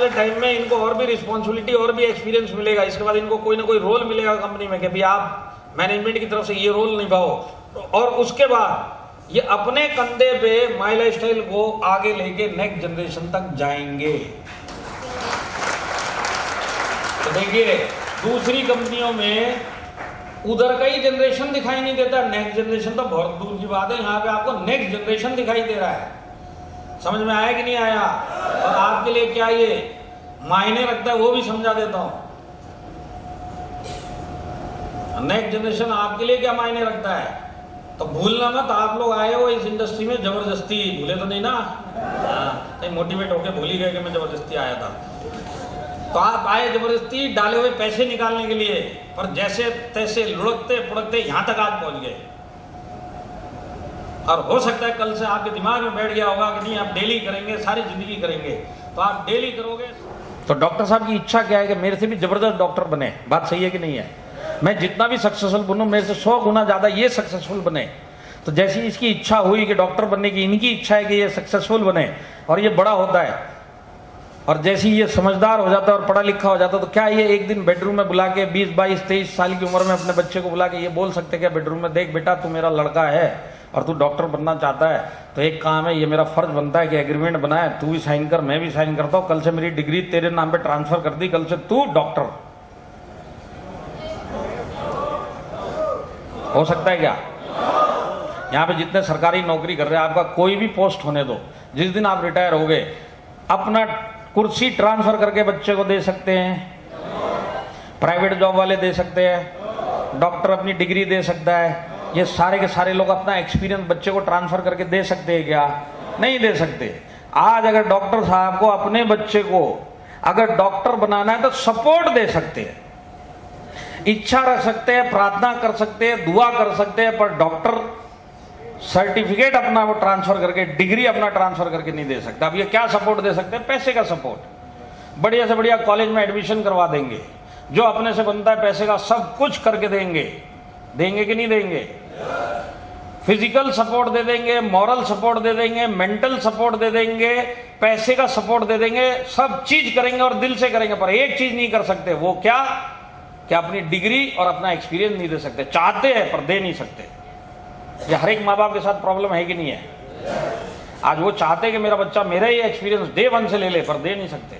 टाइम में इनको और भी रिस्पॉन्सिबिलिटी और भी एक्सपीरियंस मिलेगा। इसके बाद इनको कोई ना कोई रोल मिलेगा कंपनी में कि भाई आप मैनेजमेंट की तरफ से ये रोल निभाओ, और उसके बाद ये अपने कंधे पे माई लाइफस्टाइल को आगे लेके नेक्स्ट जनरेशन तक जाएंगे। तो देखिए दूसरी कंपनियों में उधर का ही जनरेशन दिखाई नहीं देता, नेक्स्ट जनरेशन तो बहुत दूर की बात है। यहाँ पे आपको नेक्स्ट जनरेशन दिखाई दे रहा है। समझ में आया कि नहीं आया? और आपके लिए क्या ये मायने रखता है वो भी समझा देता हूं। नेक्स्ट जनरेशन आपके लिए क्या मायने रखता है, तो भूलना मत। आप लोग आए हो इस इंडस्ट्री में जबरदस्ती, भूले तो नहीं ना? कहीं मोटिवेट होके भूल ही गए कि मैं जबरदस्ती आया था। तो आप आए जबरदस्ती डाले हुए पैसे निकालने के लिए, पर जैसे तैसे लुढ़कते पुढ़कते यहां तक आप पहुंच गए। और हो सकता है कल से आपके दिमाग में बैठ गया होगा कि नहीं आप डेली करेंगे, सारी जिंदगी करेंगे। तो आप डेली करोगे। तो डॉक्टर साहब की इच्छा क्या है कि मेरे से भी जबरदस्त डॉक्टर बने। बात सही है कि नहीं है? मैं जितना भी सक्सेसफुल बनूं, मेरे से 100 गुना ज्यादा ये सक्सेसफुल बने। तो जैसी इसकी इच्छा हुई कि डॉक्टर बनने की, इनकी इच्छा है कि ये सक्सेसफुल बने और ये बड़ा होता है, और जैसे ये समझदार हो जाता है और पढ़ा लिखा हो जाता है, तो क्या ये एक दिन बेडरूम में बुला के 20, 22, 23 साल की उम्र में अपने बच्चे को बुला के ये बोल सकते क्या बेडरूम में, देख बेटा तू मेरा लड़का है और तू डॉक्टर बनना चाहता है, तो एक काम है, ये मेरा फर्ज बनता है कि एग्रीमेंट बनाए, तू भी साइन कर, मैं भी साइन करता हूं, कल से मेरी डिग्री तेरे नाम पे ट्रांसफर कर दी, कल से तू डॉक्टर। हो सकता है क्या? यहाँ पे जितने सरकारी नौकरी कर रहे हैं, आपका कोई भी पोस्ट होने दो, जिस दिन आप रिटायर हो गए अपना कुर्सी ट्रांसफर करके बच्चे को दे सकते हैं, प्राइवेट जॉब वाले दे सकते हैं, डॉक्टर अपनी डिग्री दे सकता है, ये सारे के सारे लोग अपना एक्सपीरियंस बच्चे को ट्रांसफर करके दे सकते हैं क्या? नहीं दे सकते। आज अगर डॉक्टर साहब को अपने बच्चे को अगर डॉक्टर बनाना है तो सपोर्ट दे सकते हैं, इच्छा रख सकते हैं, प्रार्थना कर सकते हैं, दुआ कर सकते हैं, पर डॉक्टर सर्टिफिकेट अपना वो ट्रांसफर करके, डिग्री अपना ट्रांसफर करके नहीं दे सकता। अब ये क्या सपोर्ट दे सकते हैं? पैसे का सपोर्ट। बढ़िया से बढ़िया कॉलेज में एडमिशन करवा देंगे, जो अपने से बनता है पैसे का सब कुछ करके देंगे। देंगे कि नहीं देंगे? फिजिकल सपोर्ट दे देंगे, मॉरल सपोर्ट दे देंगे, मेंटल सपोर्ट दे देंगे, पैसे का सपोर्ट दे देंगे, सब चीज करेंगे और दिल से करेंगे। पर एक चीज नहीं कर सकते, वो क्या? कि अपनी डिग्री और अपना एक्सपीरियंस नहीं दे सकते। चाहते हैं पर दे नहीं सकते। ये हर एक माँ बाप के साथ प्रॉब्लम है कि नहीं है? आज वो चाहते कि मेरा बच्चा मेरा ही एक्सपीरियंस डे 1 से ले ले, पर दे नहीं सकते।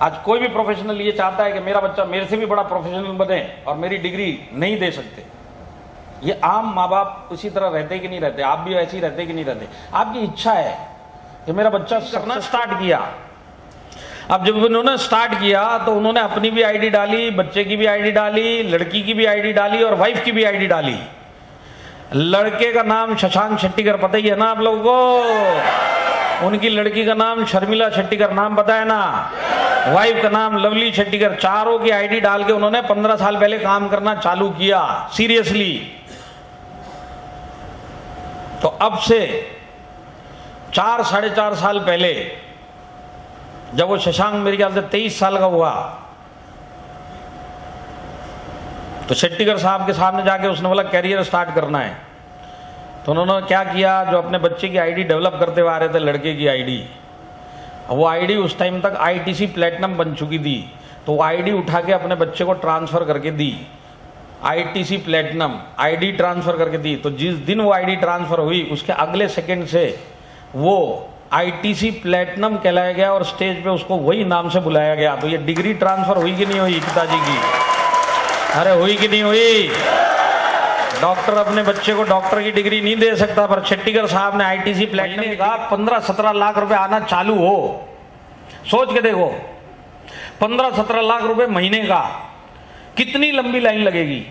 आज कोई भी प्रोफेशनल ये चाहता है कि मेरा बच्चा मेरे से भी बड़ा प्रोफेशनल बने और मेरी डिग्री नहीं दे सकते। ये आम माँ बाप उसी तरह रहते कि नहीं रहते? आप भी ऐसे ही रहते कि नहीं रहते? आपकी इच्छा है कि मेरा बच्चा करना स्टार्ट किया। अब जब उन्होंने स्टार्ट किया तो उन्होंने अपनी भी आईडी डाली, बच्चे की भी आईडी डाली, लड़की की भी आईडी डाली और वाइफ की भी आईडी डाली। लड़के का नाम शशांक शेट्टीकर पता ही है ना आप लोगों को? उनकी लड़की का नाम शर्मिला शेट्टीकर, नाम पता है ना? वाइफ का नाम लवली शेट्टीकर। चारों की आईडी डाल के उन्होंने 15 साल पहले काम करना चालू किया, सीरियसली। तो अब से 4 साढ़े 4 साल पहले जब वो शशांक मेरे ख्याल से 23 साल का हुआ, तो शेट्टीकर साहब के सामने जाके उसने बोला कैरियर स्टार्ट करना है। तो उन्होंने क्या किया, जो अपने बच्चे की आईडी डेवलप करते हुए आ रहे थे, लड़के की आईडी, वो आईडी उस टाइम तक आईटीसी प्लेटिनम बन चुकी थी, तो वो आईडी उठा के अपने बच्चे को ट्रांसफर करके दी। आईटीसी प्लेटिनम आईडी ट्रांसफर करके दी। तो जिस दिन वो आईडी ट्रांसफर हुई उसके अगले सेकंड से वो आईटीसी प्लेटिनम कहलाया गया और स्टेज पे उसको वही नाम से बुलाया गया। तो ये डिग्री ट्रांसफर हुई कि नहीं हुई पिताजी की? अरे हुई कि नहीं हुई? डॉक्टर अपने बच्चे को डॉक्टर की डिग्री नहीं दे सकता, पर शेट्टीगर साहब ने आईटीसी प्लेटिनम का 15-17 लाख रुपए आना चालू हो। सोच के देखो, 15-17 लाख रुपए महीने का, कितनी लंबी लाइन लगेगी।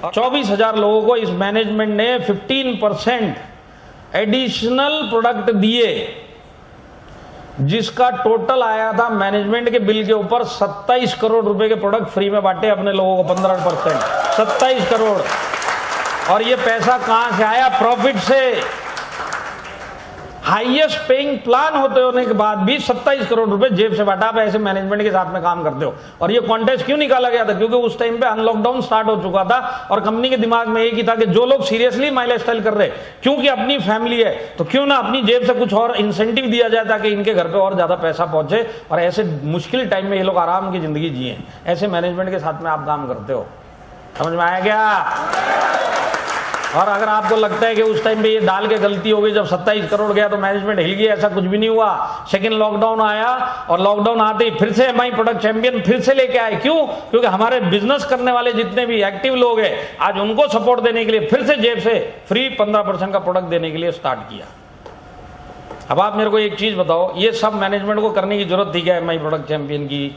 और 24,000 लोगों को इस मैनेजमेंट ने 15% एडिशनल प्रोडक्ट दिए, जिसका टोटल आया था मैनेजमेंट के बिल के ऊपर 27 करोड़ रुपए के प्रोडक्ट फ्री में बांटे अपने लोगों को। 15%, 27 करोड़। और ये पैसा कहां से आया? प्रॉफिट से। हाईएस्ट पेइंग प्लान होने के बाद भी 27 करोड़ रुपए जेब से बांटा। आप ऐसे मैनेजमेंट के साथ में काम करते हो। और ये कॉन्टेस्ट क्यों निकाला गया था? क्योंकि उस टाइम पे अनलॉकडाउन स्टार्ट हो चुका था और कंपनी के दिमाग में एक ही था कि जो लोग सीरियसली माई लाइफ स्टाइल कर रहे, क्योंकि अपनी फैमिली है, तो क्यों ना अपनी जेब से कुछ और इंसेंटिव दिया जाए ताकि इनके घर पे और ज्यादा पैसा पहुंचे और ऐसे मुश्किल टाइम में ये लोग आराम की जिंदगी जिए। ऐसे मैनेजमेंट के साथ में आप काम करते हो। समझ में आया क्या? और अगर आपको लगता है कि उस टाइम पे ये डाल के गलती हो गई, जब 27 करोड़ गया तो मैनेजमेंट हिल गया, ऐसा कुछ भी नहीं हुआ। सेकंड लॉकडाउन आया और लॉकडाउन आते ही फिर से एमआई प्रोडक्ट चैंपियन फिर से लेके आए। क्यों? क्योंकि हमारे बिजनेस करने वाले जितने भी एक्टिव लोग हैं, आज उनको सपोर्ट देने के लिए फिर से जेब से फ्री 15% का प्रोडक्ट देने के लिए स्टार्ट किया। अब आप मेरे को एक चीज बताओ, ये सब मैनेजमेंट को करने की जरूरत थी क्या एमआई प्रोडक्ट चैंपियन की?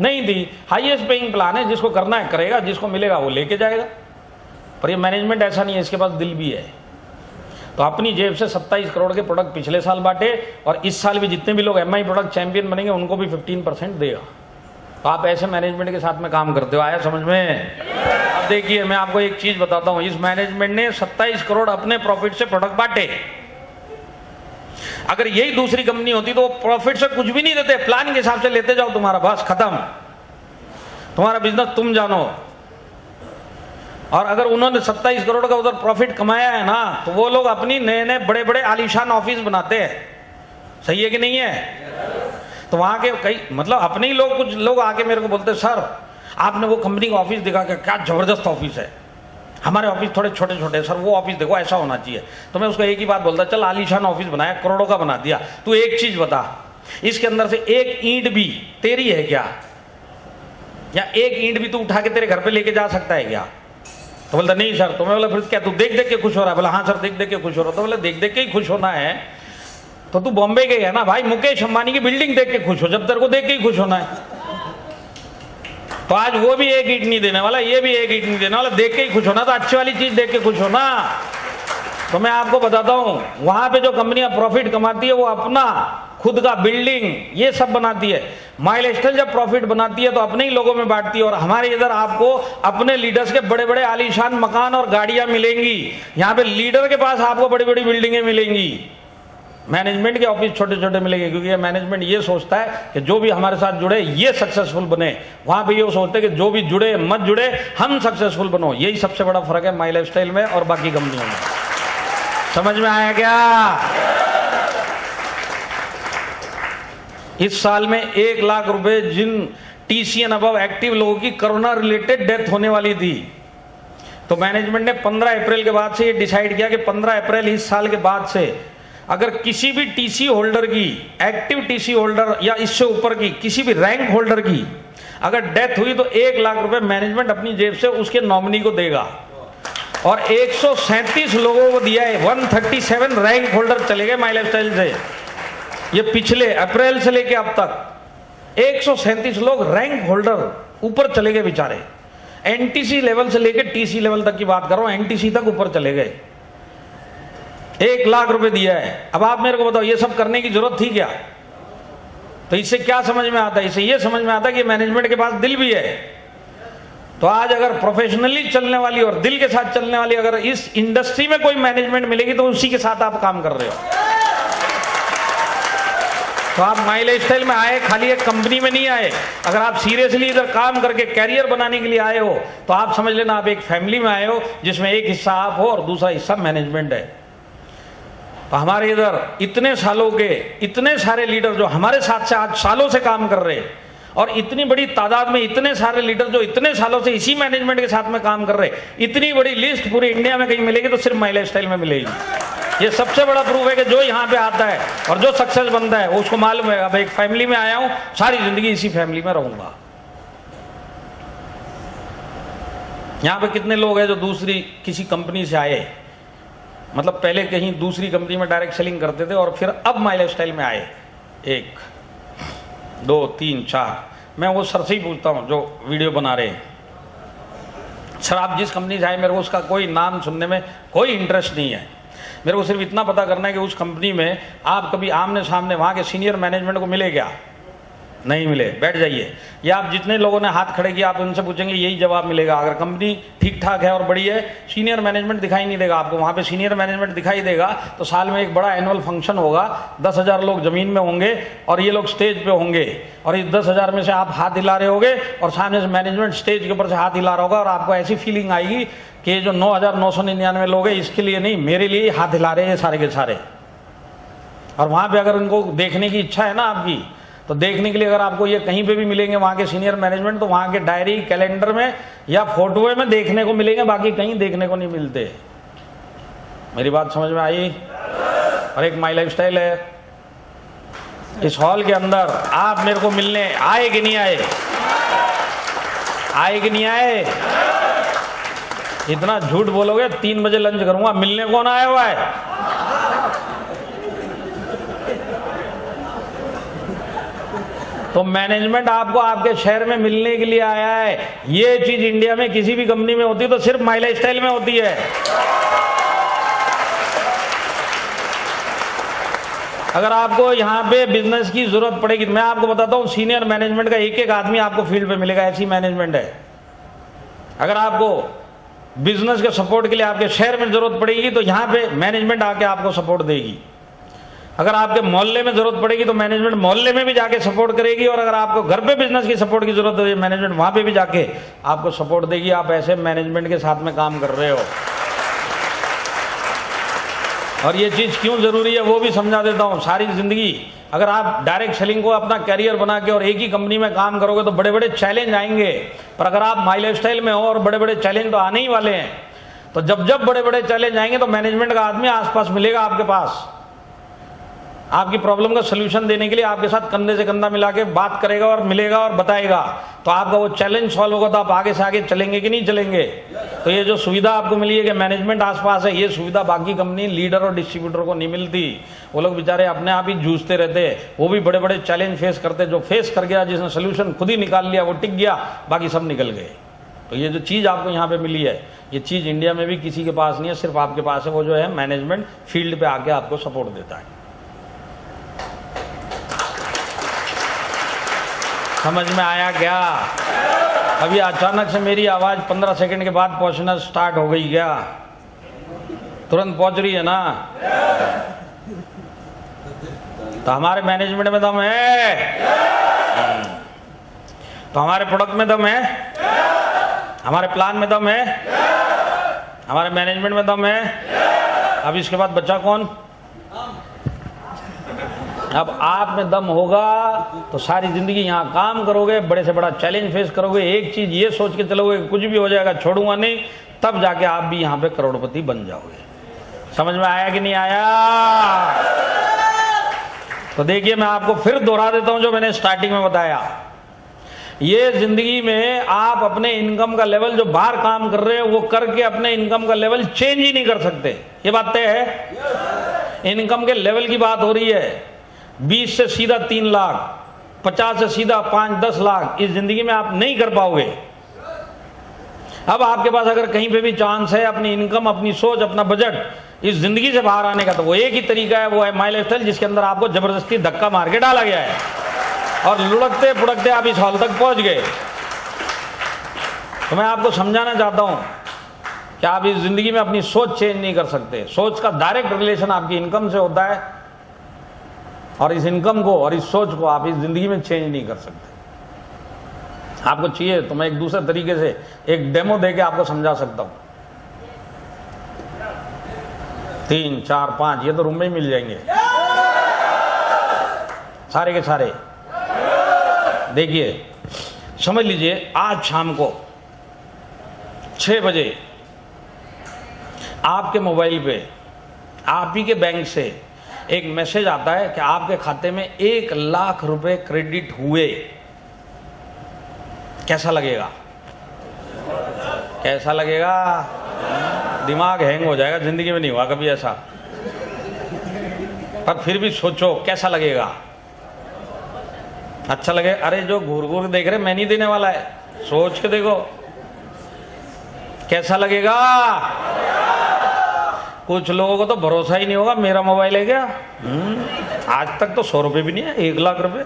नहीं थी। हाईएस्ट पेइंग प्लान है, जिसको करना है करेगा, जिसको मिलेगा वो लेके जाएगा। पर ये मैनेजमेंट ऐसा नहीं है, इसके पास दिल भी है। तो अपनी जेब से 27 करोड़ के प्रोडक्ट पिछले साल बांटे और इस साल भी जितने भी लोग एमआई प्रोडक्ट चैंपियन बनेंगे उनको भी 15% देगा। तो आप ऐसे मैनेजमेंट के साथ में काम करते हो। आया समझ में? अब देखिए, मैं आपको एक चीज बताता हूं। इस मैनेजमेंट ने 27 करोड़ अपने प्रॉफिट से प्रोडक्ट बांटे। अगर यही दूसरी कंपनी होती तो वो प्रॉफिट से कुछ भी नहीं देते, प्लान के हिसाब से लेते जाओ, तुम्हारा बस खत्म, तुम्हारा बिजनेस तुम जानो। और अगर उन्होंने 27 करोड़ का उधर प्रॉफिट कमाया है ना, तो वो लोग अपनी नए नए बड़े बड़े आलीशान ऑफिस बनाते हैं। सही है कि नहीं है? तो वहां के कई मतलब अपने ही लोग, कुछ लोग आके मेरे को बोलते, सर आपने वो कंपनी का ऑफिस दिखा के, क्या जबरदस्त ऑफिस है, हमारे ऑफिस थोड़े छोटे छोटे, सर वो ऑफिस देखो ऐसा होना चाहिए। तो मैं उसको एक ही बात बोलता, चल आलीशान ऑफिस बनाया, करोड़ों का बना दिया, तू एक चीज बता, इसके अंदर से एक ईंट भी तेरी है क्या? या एक ईंट भी तू उठा के तेरे घर पे लेके जा सकता है क्या? तो बोलता नहीं सर। तो मैं बोला फिर क्या तू देख देख के खुश हो रहा है? बोला हाँ सर देख देख के खुश हो रहा। तो बोला देख देख के ही खुश होना है तो तू बॉम्बे गई है ना भाई, मुकेश अंबानी की बिल्डिंग देख के खुश हो, जब तेरे को देख के ही खुश होना है। तो आज वो भी एक ईंट नहीं देने वाला, ये भी एक ईंट नहीं देने वाला, देख के ही खुश होना। तो अच्छी वाली चीज देख के खुश होना। तो मैं आपको बताता हूं, वहां पे जो कंपनियां प्रॉफिट कमाती है वो अपना खुद का बिल्डिंग ये सब बनाती है। माइलस्टोन जब प्रॉफिट बनाती है तो अपने ही लोगों में बांटती है। और हमारे इधर आपको अपने लीडर्स के बड़े बड़े आलीशान मकान और गाड़ियां मिलेंगी। यहाँ पे लीडर के पास आपको बड़ी बड़ी बिल्डिंगें मिलेंगी, मैनेजमेंट के ऑफिस छोटे छोटे मिलेंगे। क्योंकि ये मैनेजमेंट ये सोचता है कि जो भी हमारे साथ जुड़े ये सक्सेसफुल बने। वहां पे ये सोचते हैं कि जो भी जुड़े मत जुड़े, हम सक्सेसफुल बनो। यही सबसे बड़ा फर्क है माई लाइफ स्टाइल में और बाकी कंपनियों में। समझ में आया क्या? इस साल में 1 लाख रुपए जिन टीसीएन अबव एक्टिव लोगों की कोरोना रिलेटेड डेथ होने वाली थी, तो मैनेजमेंट ने 15 अप्रैल के बाद से ये डिसाइड किया कि 15 अप्रैल इस साल के बाद से अगर किसी भी टीसी होल्डर की, एक्टिव टीसी होल्डर या इससे ऊपर की किसी भी रैंक होल्डर की अगर डेथ हुई तो 1 लाख रुपए मैनेजमेंट अपनी जेब से उसके नॉमिनी को देगा। और 137 लोगों को दिया है। 137 रैंक होल्डर चले गए माई लाइफ स्टाइल से, ये पिछले अप्रैल से लेके अब तक 137 लोग रैंक होल्डर ऊपर चले गए बेचारे। एनटीसी लेवल से लेके टीसी लेवल तक की बात कर रहा हूं, एनटीसी तक ऊपर चले गए। 1 लाख रुपए दिया है। अब आप मेरे को बताओ ये सब करने की जरूरत थी क्या? तो इससे क्या समझ में आता है? इससे ये समझ में आता है कि मैनेजमेंट के पास दिल भी है। तो आज अगर प्रोफेशनली चलने वाली और दिल के साथ चलने वाली अगर इस इंडस्ट्री में कोई मैनेजमेंट मिलेगी तो उसी के साथ आप काम कर रहे हो। तो आप माई लाइफ स्टाइल में आए, खाली एक कंपनी में नहीं आए। अगर आप सीरियसली इधर काम करके कैरियर बनाने के लिए आए हो तो आप समझ लेना आप एक फैमिली में आए हो, जिसमें एक हिस्सा आप हो और दूसरा हिस्सा मैनेजमेंट है। तो हमारे इधर इतने सालों के इतने सारे लीडर जो हमारे साथ से आज सालों से काम कर रहे हैं और इतनी बड़ी तादाद में इतने सारे लीडर जो इतने सालों से इसी मैनेजमेंट के साथ में काम कर रहे, इतनी बड़ी लिस्ट पूरी इंडिया में कहीं मिलेगी तो सिर्फ माई लाइफस्टाइल में मिलेगी। ये सबसे बड़ा प्रूफ है कि जो यहाँ पे आता है और जो सक्सेस बनता है उसको मालूम है अब एक फैमिली में आया हूं, सारी जिंदगी इसी फैमिली में रहूंगा। यहाँ पे कितने लोग हैं जो दूसरी किसी कंपनी से आए, मतलब पहले कहीं दूसरी कंपनी में डायरेक्ट सेलिंग करते थे और फिर अब माई लाइफस्टाइल में आए, 1 2 3 4। मैं वो सर से ही पूछता हूँ जो वीडियो बना रहे हैं, सर आप जिस कंपनी से आए मेरे को उसका कोई नाम सुनने में कोई इंटरेस्ट नहीं है, मेरे को सिर्फ इतना पता करना है कि उस कंपनी में आप कभी आमने सामने वहाँ के सीनियर मैनेजमेंट को मिले क्या? नहीं मिले, बैठ जाइए। या आप जितने लोगों ने हाथ खड़े किया आप उनसे पूछेंगे यही जवाब मिलेगा। अगर कंपनी ठीक ठाक है और बड़ी है, सीनियर मैनेजमेंट दिखाई नहीं देगा आपको। वहाँ पे सीनियर मैनेजमेंट दिखाई देगा तो साल में एक बड़ा एनुअल फंक्शन होगा, 10,000 लोग जमीन में होंगे और ये लोग स्टेज पे होंगे और इस 10,000 में से आप हाथ हिला रहे होगे और सामने से मैनेजमेंट स्टेज के ऊपर से हाथ हिला रहा होगा और आपको ऐसी फीलिंग आएगी कि ये जो 9,999 लोग हैं इसके लिए नहीं, मेरे लिए हाथ हिला रहे हैं सारे के सारे। और वहाँ पे अगर उनको देखने की इच्छा है ना आपकी, तो देखने के लिए अगर आपको ये कहीं पे भी मिलेंगे वहाँ के सीनियर मैनेजमेंट, तो वहाँ के डायरी कैलेंडर में या फोटो में देखने को मिलेंगे, बाकी कहीं देखने को नहीं मिलते। मेरी बात समझ में आई? और एक माई लाइफस्टाइल है, इस हॉल के अंदर आप मेरे को मिलने आए कि नहीं आए? आए कि नहीं आए? इतना झूठ बोलोगे 3 बजे लंच करूंगा, मिलने कौन आया हुआ है? तो मैनेजमेंट आपको आपके शहर में मिलने के लिए आया है। ये चीज इंडिया में किसी भी कंपनी में होती है तो सिर्फ माई लाइफस्टाइल में होती है। अगर आपको यहाँ पे बिजनेस की जरूरत पड़ेगी, मैं आपको बताता हूँ सीनियर मैनेजमेंट का एक आदमी आपको फील्ड पे मिलेगा, ऐसी मैनेजमेंट है। अगर आपको बिजनेस के सपोर्ट के लिए आपके शहर में जरूरत पड़ेगी तो यहाँ पे मैनेजमेंट आके आपको सपोर्ट देगी। अगर आपके मोहल्ले में जरूरत पड़ेगी तो मैनेजमेंट मोहल्ले में भी जाके सपोर्ट करेगी। और अगर आपको घर पे बिजनेस की सपोर्ट की जरूरत है, मैनेजमेंट वहां पे भी जाके आपको सपोर्ट देगी। आप ऐसे मैनेजमेंट के साथ में काम कर रहे हो। और ये चीज क्यों जरूरी है वो भी समझा देता हूं। सारी जिंदगी अगर आप डायरेक्ट सेलिंग को अपना कैरियर बना के और एक ही कंपनी में काम करोगे तो बड़े बड़े चैलेंज आएंगे, पर अगर आप माई लाइफस्टाइल में हो और बड़े बड़े चैलेंज तो आने ही वाले हैं, तो जब जब बड़े बड़े चैलेंज आएंगे तो मैनेजमेंट का आदमी आसपास मिलेगा आपके पास, आपकी प्रॉब्लम का सलूशन देने के लिए आपके साथ कंधे से कंधा मिला के बात करेगा और मिलेगा और बताएगा। तो आपका वो चैलेंज सॉल्व होगा तो आप आगे से आगे चलेंगे कि नहीं चलेंगे। तो ये जो सुविधा आपको मिली है कि मैनेजमेंट आसपास है, ये सुविधा बाकी कंपनी लीडर और डिस्ट्रीब्यूटर को नहीं मिलती। वो लोग बेचारे अपने आप ही जूझते रहते, वो भी बड़े बड़े चैलेंज फेस करते। जो फेस कर गया, जिसने सोल्यूशन खुद ही निकाल लिया, वो टिक गया, बाकी सब निकल गए। तो ये जो चीज़ आपको यहाँ पे मिली है, ये चीज़ इंडिया में भी किसी के पास नहीं है, सिर्फ आपके पास है। वो जो है मैनेजमेंट फील्ड पे आके आपको सपोर्ट देता है। समझ में आया क्या? अभी अचानक से मेरी आवाज 15 सेकंड के बाद पहुंचना स्टार्ट हो गई क्या? तुरंत पहुंच रही है ना? तो हमारे मैनेजमेंट में दम है, तो हमारे प्रोडक्ट में दम है, हमारे प्लान में दम है, हमारे मैनेजमेंट में दम है। अब इसके बाद बच्चा कौन? अब आप में दम होगा तो सारी जिंदगी यहाँ काम करोगे, बड़े से बड़ा चैलेंज फेस करोगे, एक चीज ये सोच के चलोगे कुछ भी हो जाएगा छोड़ूंगा नहीं, तब जाके आप भी यहाँ पे करोड़पति बन जाओगे। समझ में आया कि नहीं आया? तो देखिए मैं आपको फिर दोहरा देता हूं जो मैंने स्टार्टिंग में बताया। ये जिंदगी में आप अपने इनकम का लेवल जो बाहर काम कर रहे हो वो करके अपने इनकम का लेवल चेंज ही नहीं कर सकते। ये बात तय है। इनकम के लेवल की बात हो रही है। 20 से सीधा 3 लाख, 50 से सीधा 5-10 लाख इस जिंदगी में आप नहीं कर पाओगे। अब आपके पास अगर कहीं पे भी चांस है अपनी इनकम, अपनी सोच, अपना बजट इस जिंदगी से बाहर आने का, तो वो एक ही तरीका है, वो है माई लाइफस्टाइल, जिसके अंदर आपको जबरदस्ती धक्का मार के डाला गया है और लुढ़कते पुढ़कते आप इस हॉल तक पहुंच गए। तो मैं आपको समझाना चाहता हूं कि आप इस जिंदगी में अपनी सोच चेंज नहीं कर सकते। सोच का डायरेक्ट रिलेशन आपकी इनकम से होता है और इस इनकम को और इस सोच को आप इस जिंदगी में चेंज नहीं कर सकते। आपको चाहिए तो मैं एक दूसरे तरीके से एक डेमो देके आपको समझा सकता हूं। 3, 4, 5 ये तो रूम में ही मिल जाएंगे सारे के सारे। देखिए समझ लीजिए, आज शाम को 6 बजे आपके मोबाइल पे आप ही के बैंक से एक मैसेज आता है कि आपके खाते में 1 लाख रुपए क्रेडिट हुए। कैसा लगेगा? कैसा लगेगा? दिमाग हैंग हो जाएगा। जिंदगी में नहीं हुआ कभी ऐसा, पर फिर भी सोचो कैसा लगेगा। अच्छा लगे? अरे जो घूर घूर देख रहे, मैं नहीं देने वाला है, सोच के देखो कैसा लगेगा। कुछ लोगों को तो भरोसा ही नहीं होगा, मेरा मोबाइल है क्या? आज तक तो 100 रुपये भी नहीं है। 1 लाख रुपए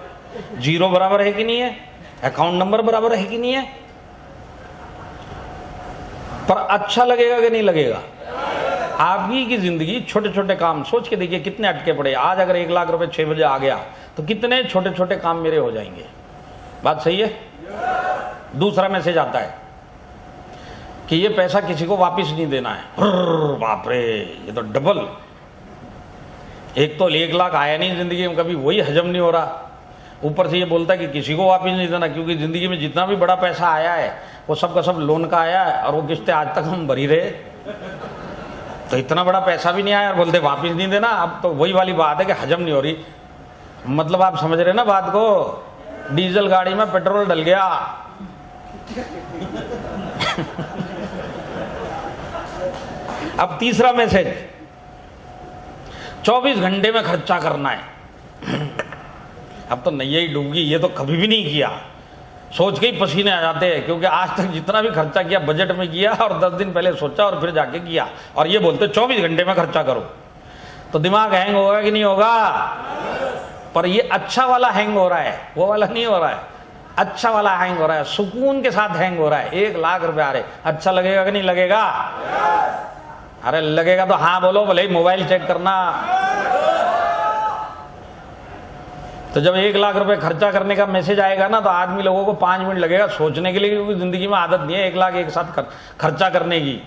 जीरो बराबर है कि नहीं है? अकाउंट नंबर बराबर है कि नहीं है? पर अच्छा लगेगा कि नहीं लगेगा? आप ही की जिंदगी, छोटे छोटे काम सोच के देखिए कितने अटके पड़े। आज अगर 1 लाख रुपए 6 बजे आ गया तो कितने छोटे छोटे काम मेरे हो जाएंगे। बात सही है? दूसरा मैसेज आता है कि ये पैसा किसी को वापस नहीं देना है। बाप रे, ये तो डबल। एक तो 1 लाख आया नहीं जिंदगी में कभी, वही हजम नहीं हो रहा, ऊपर से ये बोलता है कि किसी को वापस नहीं देना, क्योंकि जिंदगी में जितना भी बड़ा पैसा आया है वो सब का सब लोन का आया है और वो किस्तें आज तक हम भरी रहे। तो इतना बड़ा पैसा भी नहीं आया और बोलते वापस नहीं देना। अब तो वही वाली बात है कि हजम नहीं हो रही। मतलब आप समझ रहे ना बात को? डीजल गाड़ी में पेट्रोल डल गया। अब तीसरा मैसेज, 24 घंटे में खर्चा करना है। अब तो नैया ही डूब गई, ये तो कभी भी नहीं किया। सोच के ही पसीने आ जाते हैं, क्योंकि आज तक जितना भी खर्चा किया बजट में किया और 10 दिन पहले सोचा और फिर जाके किया, और ये बोलते 24 घंटे में खर्चा करो। तो दिमाग हैंग होगा कि नहीं होगा? पर ये अच्छा वाला हैंग हो रहा है, वो वाला नहीं हो रहा है। अच्छा वाला हैंग हो रहा है, सुकून के साथ हैंग हो रहा है। 1 लाख रुपए आ रहे, अच्छा लगेगा कि नहीं लगेगा? अरे लगेगा तो हाँ बोलो, भले ही मोबाइल चेक करना। तो जब 1 लाख रुपए खर्चा करने का मैसेज आएगा ना, तो आदमी लोगों को 5 मिनट लगेगा सोचने के लिए, क्योंकि जिंदगी में आदत नहीं है 1 लाख एक साथ खर्चा करने की।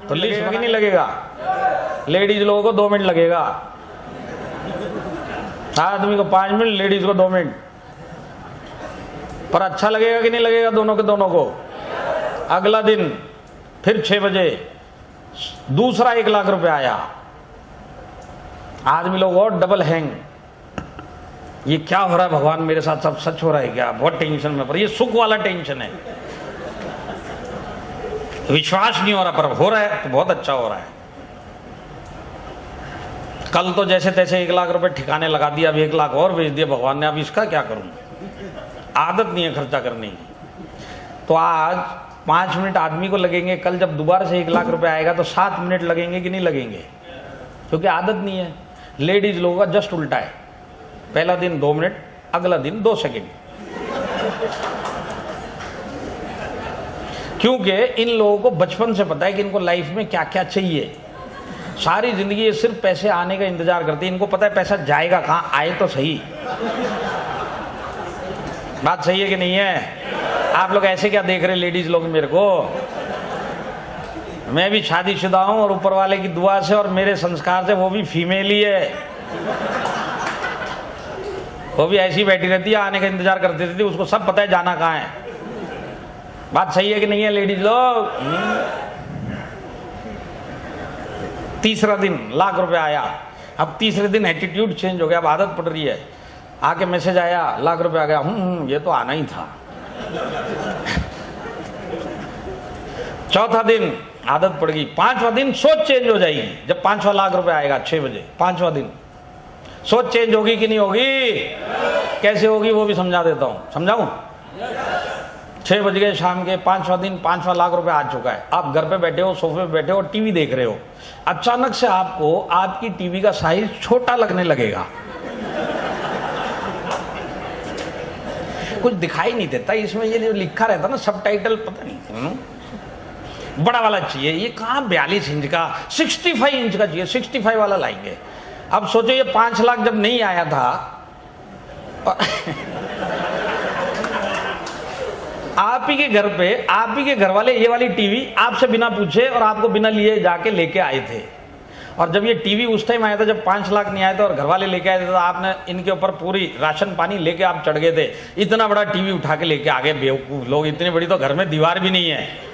तो लिस्ट में नहीं लगेगा। लेडीज लोगों को 2 मिनट लगेगा, आदमी को 5 मिनट, लेडीज को 2 मिनट। पर अच्छा लगेगा कि नहीं लगेगा दोनों के दोनों को? अगला दिन फिर 6 बजे दूसरा 1 लाख रुपए आया। आदमी लोग और डबल हैंग, ये क्या हो रहा है भगवान मेरे साथ? सब सच हो रहा है क्या? बहुत टेंशन में। पर ये सुख वाला टेंशन है, विश्वास नहीं हो रहा, पर हो रहा है तो बहुत अच्छा हो रहा है। कल तो जैसे तैसे 1 लाख रुपए ठिकाने लगा दिया, अब 1 लाख और भेज दिया भगवान ने। अब इसका क्या करूं? आदत नहीं है खर्चा करने की। तो आज 5 मिनट आदमी को लगेंगे, कल जब दोबारा से 1 लाख रुपए आएगा तो 7 मिनट लगेंगे कि नहीं लगेंगे? क्योंकि आदत नहीं है। लेडीज लोगों का जस्ट उल्टा है, पहला दिन 2 मिनट, अगला दिन 2 सेकंड। क्योंकि इन लोगों को बचपन से पता है कि इनको लाइफ में क्या क्या चाहिए। सारी जिंदगी ये सिर्फ पैसे आने का इंतजार करते हैं। इनको पता है पैसा जाएगा कहाँ, आए तो सही। बात सही है कि नहीं है? आप लोग ऐसे क्या देख रहे लेडीज लोग मेरे को? मैं भी शादीशुदा हूं और ऊपर वाले की दुआ से और मेरे संस्कार से वो भी फीमेल ही है। वो भी ऐसी बैठी रहती है, आने का इंतजार करती रहती है, उसको सब पता है जाना कहाँ है। बात सही है कि नहीं है लेडीज लोग? तीसरा दिन 1 लाख रुपए आया। अब तीसरे दिन एटीट्यूड चेंज हो गया, अब आदत पड़ रही है। आके मैसेज आया, 1 लाख रुपए आ गया। ये तो आना ही था। चौथा दिन आदत पड़ गई। 5वां दिन सोच चेंज हो जाएगी। जब 5वां 1 लाख रुपए आएगा 6 बजे, 5वां दिन सोच चेंज होगी कि नहीं होगी? कैसे होगी वो भी समझा देता हूं। समझाऊं? 6 बज गए शाम के, 5वां दिन, 5वां 1 लाख रुपए आ चुका है। आप घर पे बैठे हो, सोफे पे बैठे हो, टीवी देख रहे हो। अचानक से आपको आपकी टीवी का साइज छोटा लगने लगेगा। कुछ दिखाई नहीं देता इसमें, ये जो लिखा रहता ना सबटाइटल, पता नहीं बड़ा वाला चाहिए। ये कहाँ 42 इंच का, 65 इंच का चाहिए। 65 वाला लाएंगे। अब सोचो ये 5 लाख जब नहीं आया था, आप ही के घर पे आप ही के घर वाले ये वाली टीवी आपसे बिना पूछे और आपको बिना लिए जाके लेके आए थे। और जब ये टीवी उस टाइम आया था जब 5 लाख नहीं आए थे और घर वाले लेके आए थे, तो आपने इनके ऊपर पूरी राशन पानी लेके आप चढ़ गए थे। इतना बड़ा टीवी उठा के लेके आ गए बेवकूफ लोग, इतनी बड़ी तो घर में दीवार भी नहीं है,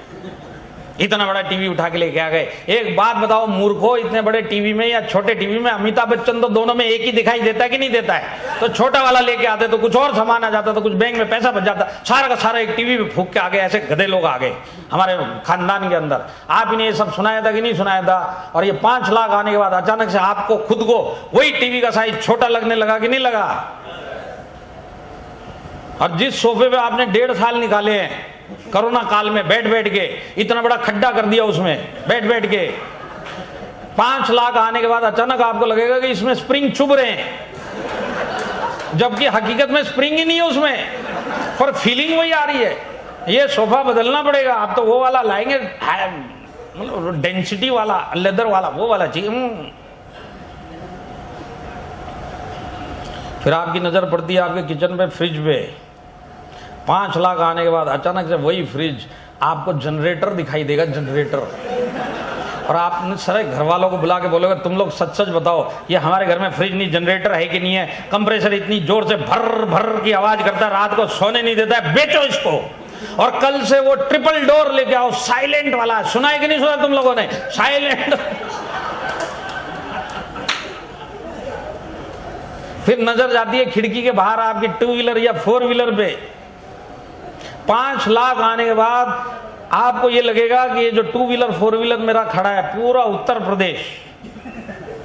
इतना बड़ा टीवी उठा के लेके आ गए। एक बात बताओ मूर्खो, इतने बड़े टीवी में या छोटे टीवी में अमिताभ बच्चन तो दोनों में एक ही दिखाई देता है कि नहीं देता है? तो छोटा वाला लेके आते तो कुछ और सामान आ जाता, तो कुछ बैंक में पैसा बच जाता, सारा का सारा एक टीवी में फूंक के आ गए। ऐसे गधे लोग आ गए हमारे खानदान के अंदर। आप इन्हें ये सब सुनाया था कि नहीं सुनाया था? और ये 5 लाख आने के बाद अचानक से आपको खुद को वही टीवी का साइज छोटा लगने लगा कि नहीं लगा? और जिस सोफे पे आपने 1.5 साल निकाले हैं कोरोना काल में बैठ बैठ के, इतना बड़ा खड्डा कर दिया उसमें बैठ बैठ के, 5 लाख आने के बाद अचानक आपको लगेगा कि इसमें स्प्रिंग चुभ रहे हैं, जबकि हकीकत में स्प्रिंग ही नहीं है उसमें, पर फीलिंग वही आ रही है। ये सोफा बदलना पड़ेगा, आप तो वो वाला लाएंगे मतलब डेंसिटी वाला लेदर वाला, वो वाला चाहिए। फिर आपकी नजर पड़ती है आपके किचन पे फ्रिज पे, 5 लाख आने के बाद अचानक से वही फ्रिज आपको जनरेटर दिखाई देगा, जनरेटर। और आप सारे घर वालों को बुला के बोलोगे तुम लोग सच सच बताओ ये हमारे घर में फ्रिज नहीं जनरेटर है कि नहीं है? कंप्रेसर इतनी जोर से भर भर की आवाज करता है, रात को सोने नहीं देता है, बेचो इसको। और कल से वो ट्रिपल डोर लेके आओ, साइलेंट वाला। सुना है कि नहीं सुना तुम लोगों ने? साइलेंट। फिर नजर जाती है खिड़की के बाहर आपकी 2 व्हीलर या 4 व्हीलर पे, 5 लाख आने के बाद आपको ये लगेगा कि ये जो 2 व्हीलर 4 व्हीलर मेरा खड़ा है, पूरा उत्तर प्रदेश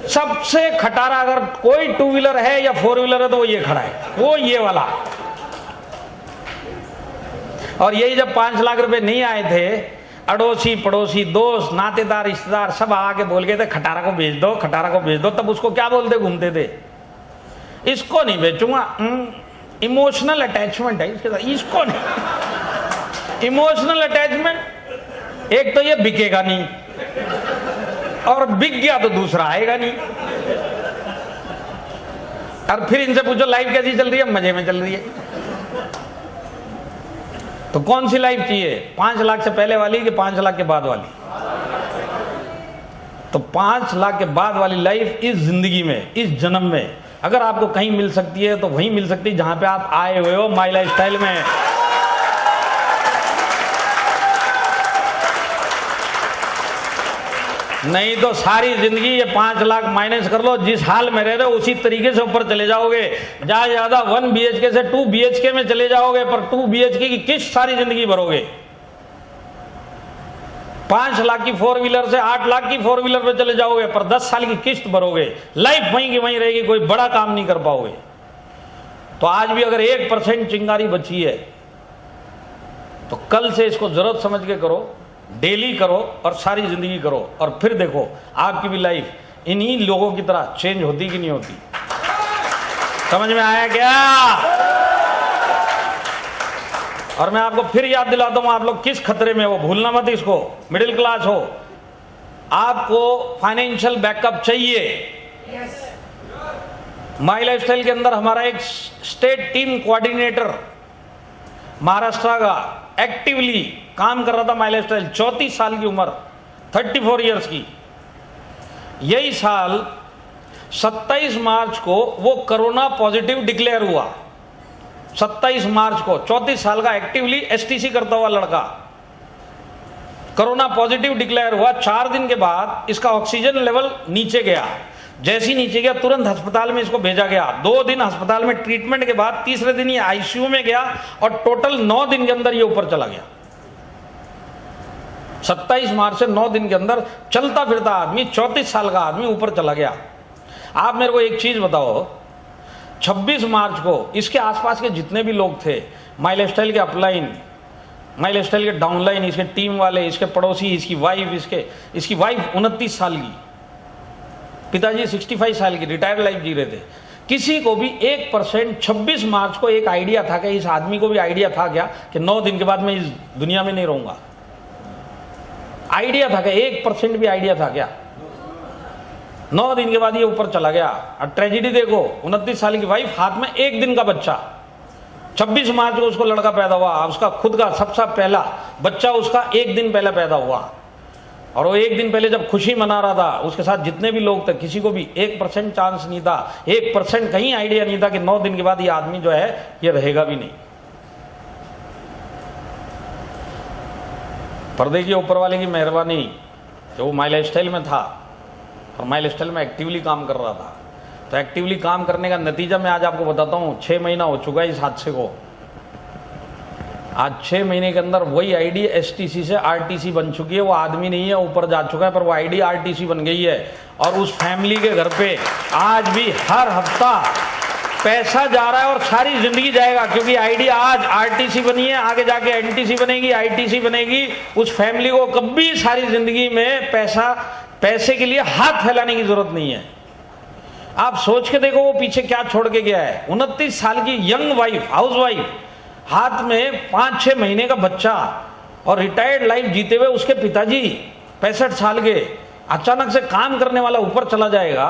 सबसे खटारा अगर कोई 2 व्हीलर है या 4 व्हीलर है तो वो ये खड़ा है, वो ये वाला। और यही जब 5 लाख रुपए नहीं आए थे, अड़ोसी पड़ोसी दोस्त नातेदार रिश्तेदार सब आके बोल गए थे खटारा को बेच दो, खटारा को बेच दो। तब उसको क्या बोलते घूमते थे? इसको नहीं बेचूंगा, इमोशनल अटैचमेंट है इसके साथ, इसको नहीं। इमोशनल अटैचमेंट, एक तो ये बिकेगा नहीं और बिक गया तो दूसरा आएगा नहीं। और फिर इनसे पूछो लाइफ कैसी चल रही है? मजे में चल रही है। तो कौन सी लाइफ चाहिए, 5 लाख से पहले वाली कि 5 लाख के बाद वाली? तो 5 लाख के बाद वाली लाइफ इस जिंदगी में, इस जन्म में अगर आपको कहीं मिल सकती है तो वहीं मिल सकती है जहां पे आप आए हुए हो, माई लाइफ स्टाइल में। नहीं तो सारी जिंदगी ये 5 लाख माइनस कर लो, जिस हाल में रह रहे हो उसी तरीके से ऊपर चले जाओगे। ज्यादा 1 BHK से 2 BHK में चले जाओगे, पर 2 BHK की किस्त सारी जिंदगी भरोगे। 5 लाख की 4 व्हीलर से 8 लाख की 4 व्हीलर पे चले जाओगे, पर 10 साल की किस्त भरोगे। लाइफ वहीं की वहीं रहेगी, कोई बड़ा काम नहीं कर पाओगे। तो आज भी अगर 1% चिंगारी बची है तो कल से इसको जरूरत समझ के करो, डेली करो और सारी जिंदगी करो, और फिर देखो आपकी भी लाइफ इन्हीं लोगों की तरह चेंज होती कि नहीं होती। समझ में आया क्या? और मैं आपको फिर याद दिलाता हूं, आप लोग किस खतरे में हो, भूलना मत इसको। मिडिल क्लास हो, आपको फाइनेंशियल बैकअप चाहिए। माई लाइफ स्टाइल के अंदर हमारा एक स्टेट टीम कोऑर्डिनेटर महाराष्ट्र का एक्टिवली काम कर रहा था। माई लाइफ स्टाइल 34 साल की उम्र, 34 इयर्स की। यही साल 27 मार्च को वो कोरोना पॉजिटिव डिक्लेयर हुआ। 27 मार्च को 34 साल का एक्टिवली STC करता हुआ लड़का कोरोना पॉजिटिव डिक्लेयर हुआ। 4 दिन के बाद इसका ऑक्सीजन लेवल नीचे गया। जैसे ही नीचे गया तुरंत अस्पताल में इसको भेजा गया। 2 दिन अस्पताल में ट्रीटमेंट के बाद तीसरे दिन ये ICU में गया और टोटल 9 दिन के अंदर ये ऊपर चला गया। 27 मार्च से 9 दिन के अंदर चलता फिरता आदमी, 34 साल का आदमी ऊपर चला गया। आप मेरे को एक चीज बताओ, 26 मार्च को इसके आसपास के जितने भी लोग थे, माई लाइफ स्टाइल के अपलाइन, माई लाइफ स्टाइल के डाउनलाइन, इसके टीम वाले, इसके पड़ोसी, इसकी वाइफ, इसकी वाइफ 29 साल की, पिताजी 65 साल की रिटायर्ड लाइफ जी रहे थे। किसी को भी 1% 26 मार्च को एक आइडिया था क्या? इस आदमी को भी आइडिया था क्या कि 9 दिन के बाद मैं इस दुनिया में नहीं रहूंगा? आइडिया था क्या? 1% भी आइडिया था क्या? 9 दिन के बाद ये ऊपर चला गया। और ट्रेजिडी देखो, 29 साल की वाइफ, हाथ में 1 दिन का बच्चा। 26 मार्च को उसको लड़का पैदा हुआ, उसका खुद का सबसे पहला बच्चा उसका 1 दिन पहले पैदा हुआ। और वो एक दिन पहले जब खुशी मना रहा था, उसके साथ जितने भी लोग थे, किसी को भी 1% चांस नहीं था, 1% कहीं आइडिया नहीं था कि 9 दिन के बाद ये आदमी जो है ये रहेगा भी नहीं। पर देखिए ऊपर वाले की मेहरबानी, जो वो माई लाइफस्टाइल में था और माई लाइफस्टाइल में एक्टिवली काम कर रहा था, तो एक्टिवली काम करने का नतीजा मैं आज आपको बताता हूँ। 6 महीना हो चुका है इस हादसे को। आज 6 महीने के अंदर वही आईडी एसटीसी से आरटीसी बन चुकी है। वो आदमी नहीं है, ऊपर जा चुका है, पर वो आईडी आरटीसी बन गई है। और उस फैमिली के घर पे आज भी हर हफ्ता पैसा जा रहा है और सारी जिंदगी जाएगा, क्योंकि आईडी आज आरटीसी बनी है, आगे जाके एनटीसी बनेगी, आईटीसी बनेगी। उस फैमिली को कभी सारी जिंदगी में पैसे के लिए हाथ फैलाने की जरूरत नहीं है। आप सोच के देखो वो पीछे क्या छोड़ के गया है। 29 साल की यंग वाइफ, हाउस वाइफ, हाथ में 5-6 महीने का बच्चा और रिटायर्ड लाइफ जीते हुए उसके पिताजी 65 साल के, अचानक से काम करने वाला ऊपर चला जाएगा,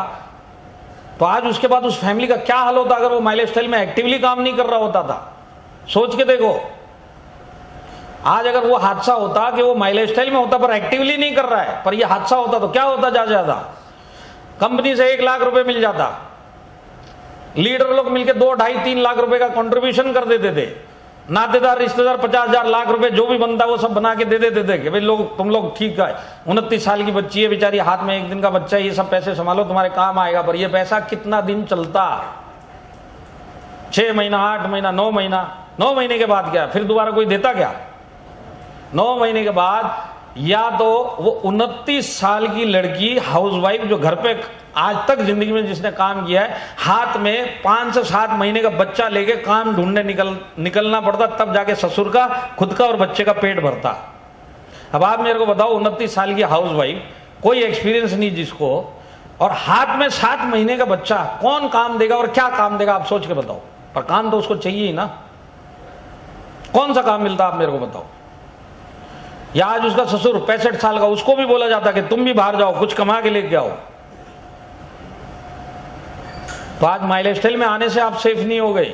तो आज उसके बाद उस फैमिली का क्या हाल होता अगर वो माई लाइफस्टाइल में एक्टिवली काम नहीं कर रहा होता था। सोच के देखो, आज अगर वो हादसा होता कि वो माई लाइफस्टाइल में होता पर एक्टिवली नहीं कर रहा है, पर ये हादसा होता तो क्या होता? ज्यादा कंपनी से 1 लाख रुपए मिल जाता, लीडर लोग मिलकर 2, 2.5, 3 लाख रुपए का कंट्रीब्यूशन कर देते थे, नातेदार रिश्तेदार 50,000 लाख रुपए जो भी बनता वो सब बना के दे देते थे कि भाई लोग, तुम लोग ठीक है। 29 साल की बच्ची है बेचारी, हाथ में 1 दिन का बच्चा है, ये सब पैसे संभालो, तुम्हारे काम आएगा। पर ये पैसा कितना दिन चलता? 6 महीना, 8 महीना, 9 महीना। 9 महीने के बाद क्या फिर दोबारा कोई देता क्या? 9 महीने के बाद या तो वो 29 साल की लड़की हाउसवाइफ जो घर पे आज तक जिंदगी में जिसने काम किया है, हाथ में 5 से 7 महीने का बच्चा लेके काम ढूंढने निकलना पड़ता, तब जाके ससुर का, खुद का और बच्चे का पेट भरता। अब आप मेरे को बताओ, 29 साल की हाउसवाइफ, कोई एक्सपीरियंस नहीं जिसको, और हाथ में 7 महीने का बच्चा, कौन काम देगा और क्या काम देगा? आप सोच के बताओ। पर काम तो उसको चाहिए ही ना। कौन सा काम मिलता आप मेरे को बताओ? या आज उसका ससुर 65 साल का, उसको भी बोला जाता कि तुम भी बाहर जाओ, कुछ कमा के लेके आओ। तो आज माई लाइफस्टाइल में आने से आप सेफ नहीं हो गए।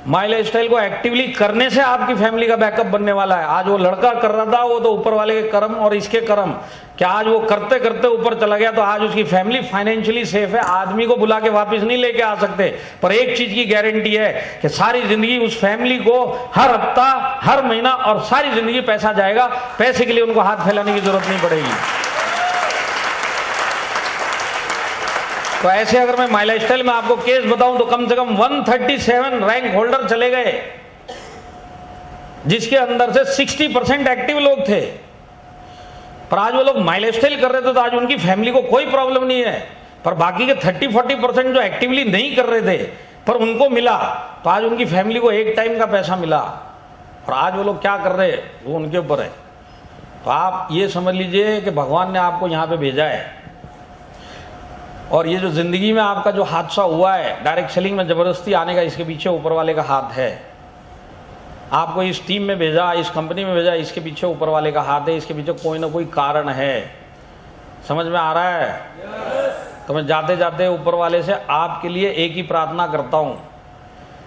माई लाइफस्टाइल को एक्टिवली करने से आपकी फैमिली का बैकअप बनने वाला है। आज वो लड़का कर रहा था, वो तो ऊपर वाले के कर्म और इसके कर्म, क्या आज वो करते करते ऊपर चला गया, तो आज उसकी फैमिली फाइनेंशियली सेफ है। आदमी को बुला के वापस नहीं लेके आ सकते, पर एक चीज की गारंटी है कि सारी जिंदगी उस फैमिली को हर हफ्ता, हर महीना और सारी जिंदगी पैसा जाएगा। पैसे के लिए उनको हाथ फैलाने की जरूरत नहीं पड़ेगी। तो ऐसे अगर मैं माई लाइफस्टाइल में आपको केस बताऊं तो कम से कम 137 रैंक होल्डर चले गए, जिसके अंदर से 60% एक्टिव लोग थे। पर आज वो लोग माई लाइफस्टाइल कर रहे थे तो आज उनकी फैमिली को कोई प्रॉब्लम नहीं है, पर बाकी के 30-40% जो एक्टिवली नहीं कर रहे थे पर उनको मिला, तो आज उनकी फैमिली को एक टाइम का पैसा मिला। और आज वो लोग क्या कर रहे हैं वो उनके ऊपर है। तो आप ये समझ लीजिए कि भगवान ने आपको यहां पे भेजा है, और ये जो जिंदगी में आपका जो हादसा हुआ है डायरेक्ट सेलिंग में जबरदस्ती आने का, इसके पीछे ऊपर वाले का हाथ है। आपको इस टीम में भेजा, इस कंपनी में भेजा, इसके पीछे ऊपर वाले का हाथ है। इसके पीछे कोई ना कोई कारण है। समझ में आ रहा है? तो मैं जाते जाते ऊपर वाले से आपके लिए एक ही प्रार्थना करता हूं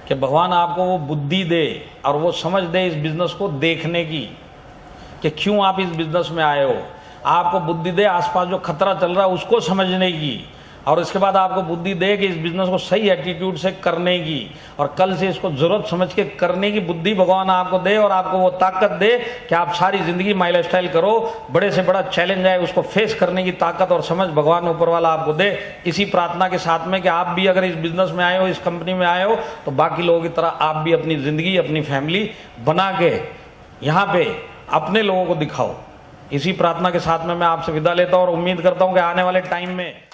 कि भगवान आपको वो बुद्धि दे और वो समझ दे इस बिजनेस को देखने की, कि क्यों आप इस बिजनेस में आए हो। आपको बुद्धि दे आसपास जो खतरा चल रहा है उसको समझने की, और इसके बाद आपको बुद्धि दे कि इस बिजनेस को सही एटीट्यूड से करने की, और कल से इसको जरूरत समझ के करने की बुद्धि भगवान आपको दे, और आपको वो ताकत दे कि आप सारी जिंदगी माई लाइफस्टाइल करो। बड़े से बड़ा चैलेंज आए उसको फेस करने की ताकत और समझ भगवान ऊपर वाला आपको दे। इसी प्रार्थना के साथ में कि आप भी अगर इस बिजनेस में आए हो, इस कंपनी में आए हो, तो बाकी लोगों की तरह आप भी अपनी जिंदगी, अपनी फैमिली बना के यहाँ पे अपने लोगों को दिखाओ। इसी प्रार्थना के साथ में मैं आपसे विदा लेता हूँ और उम्मीद करता हूँ कि आने वाले टाइम में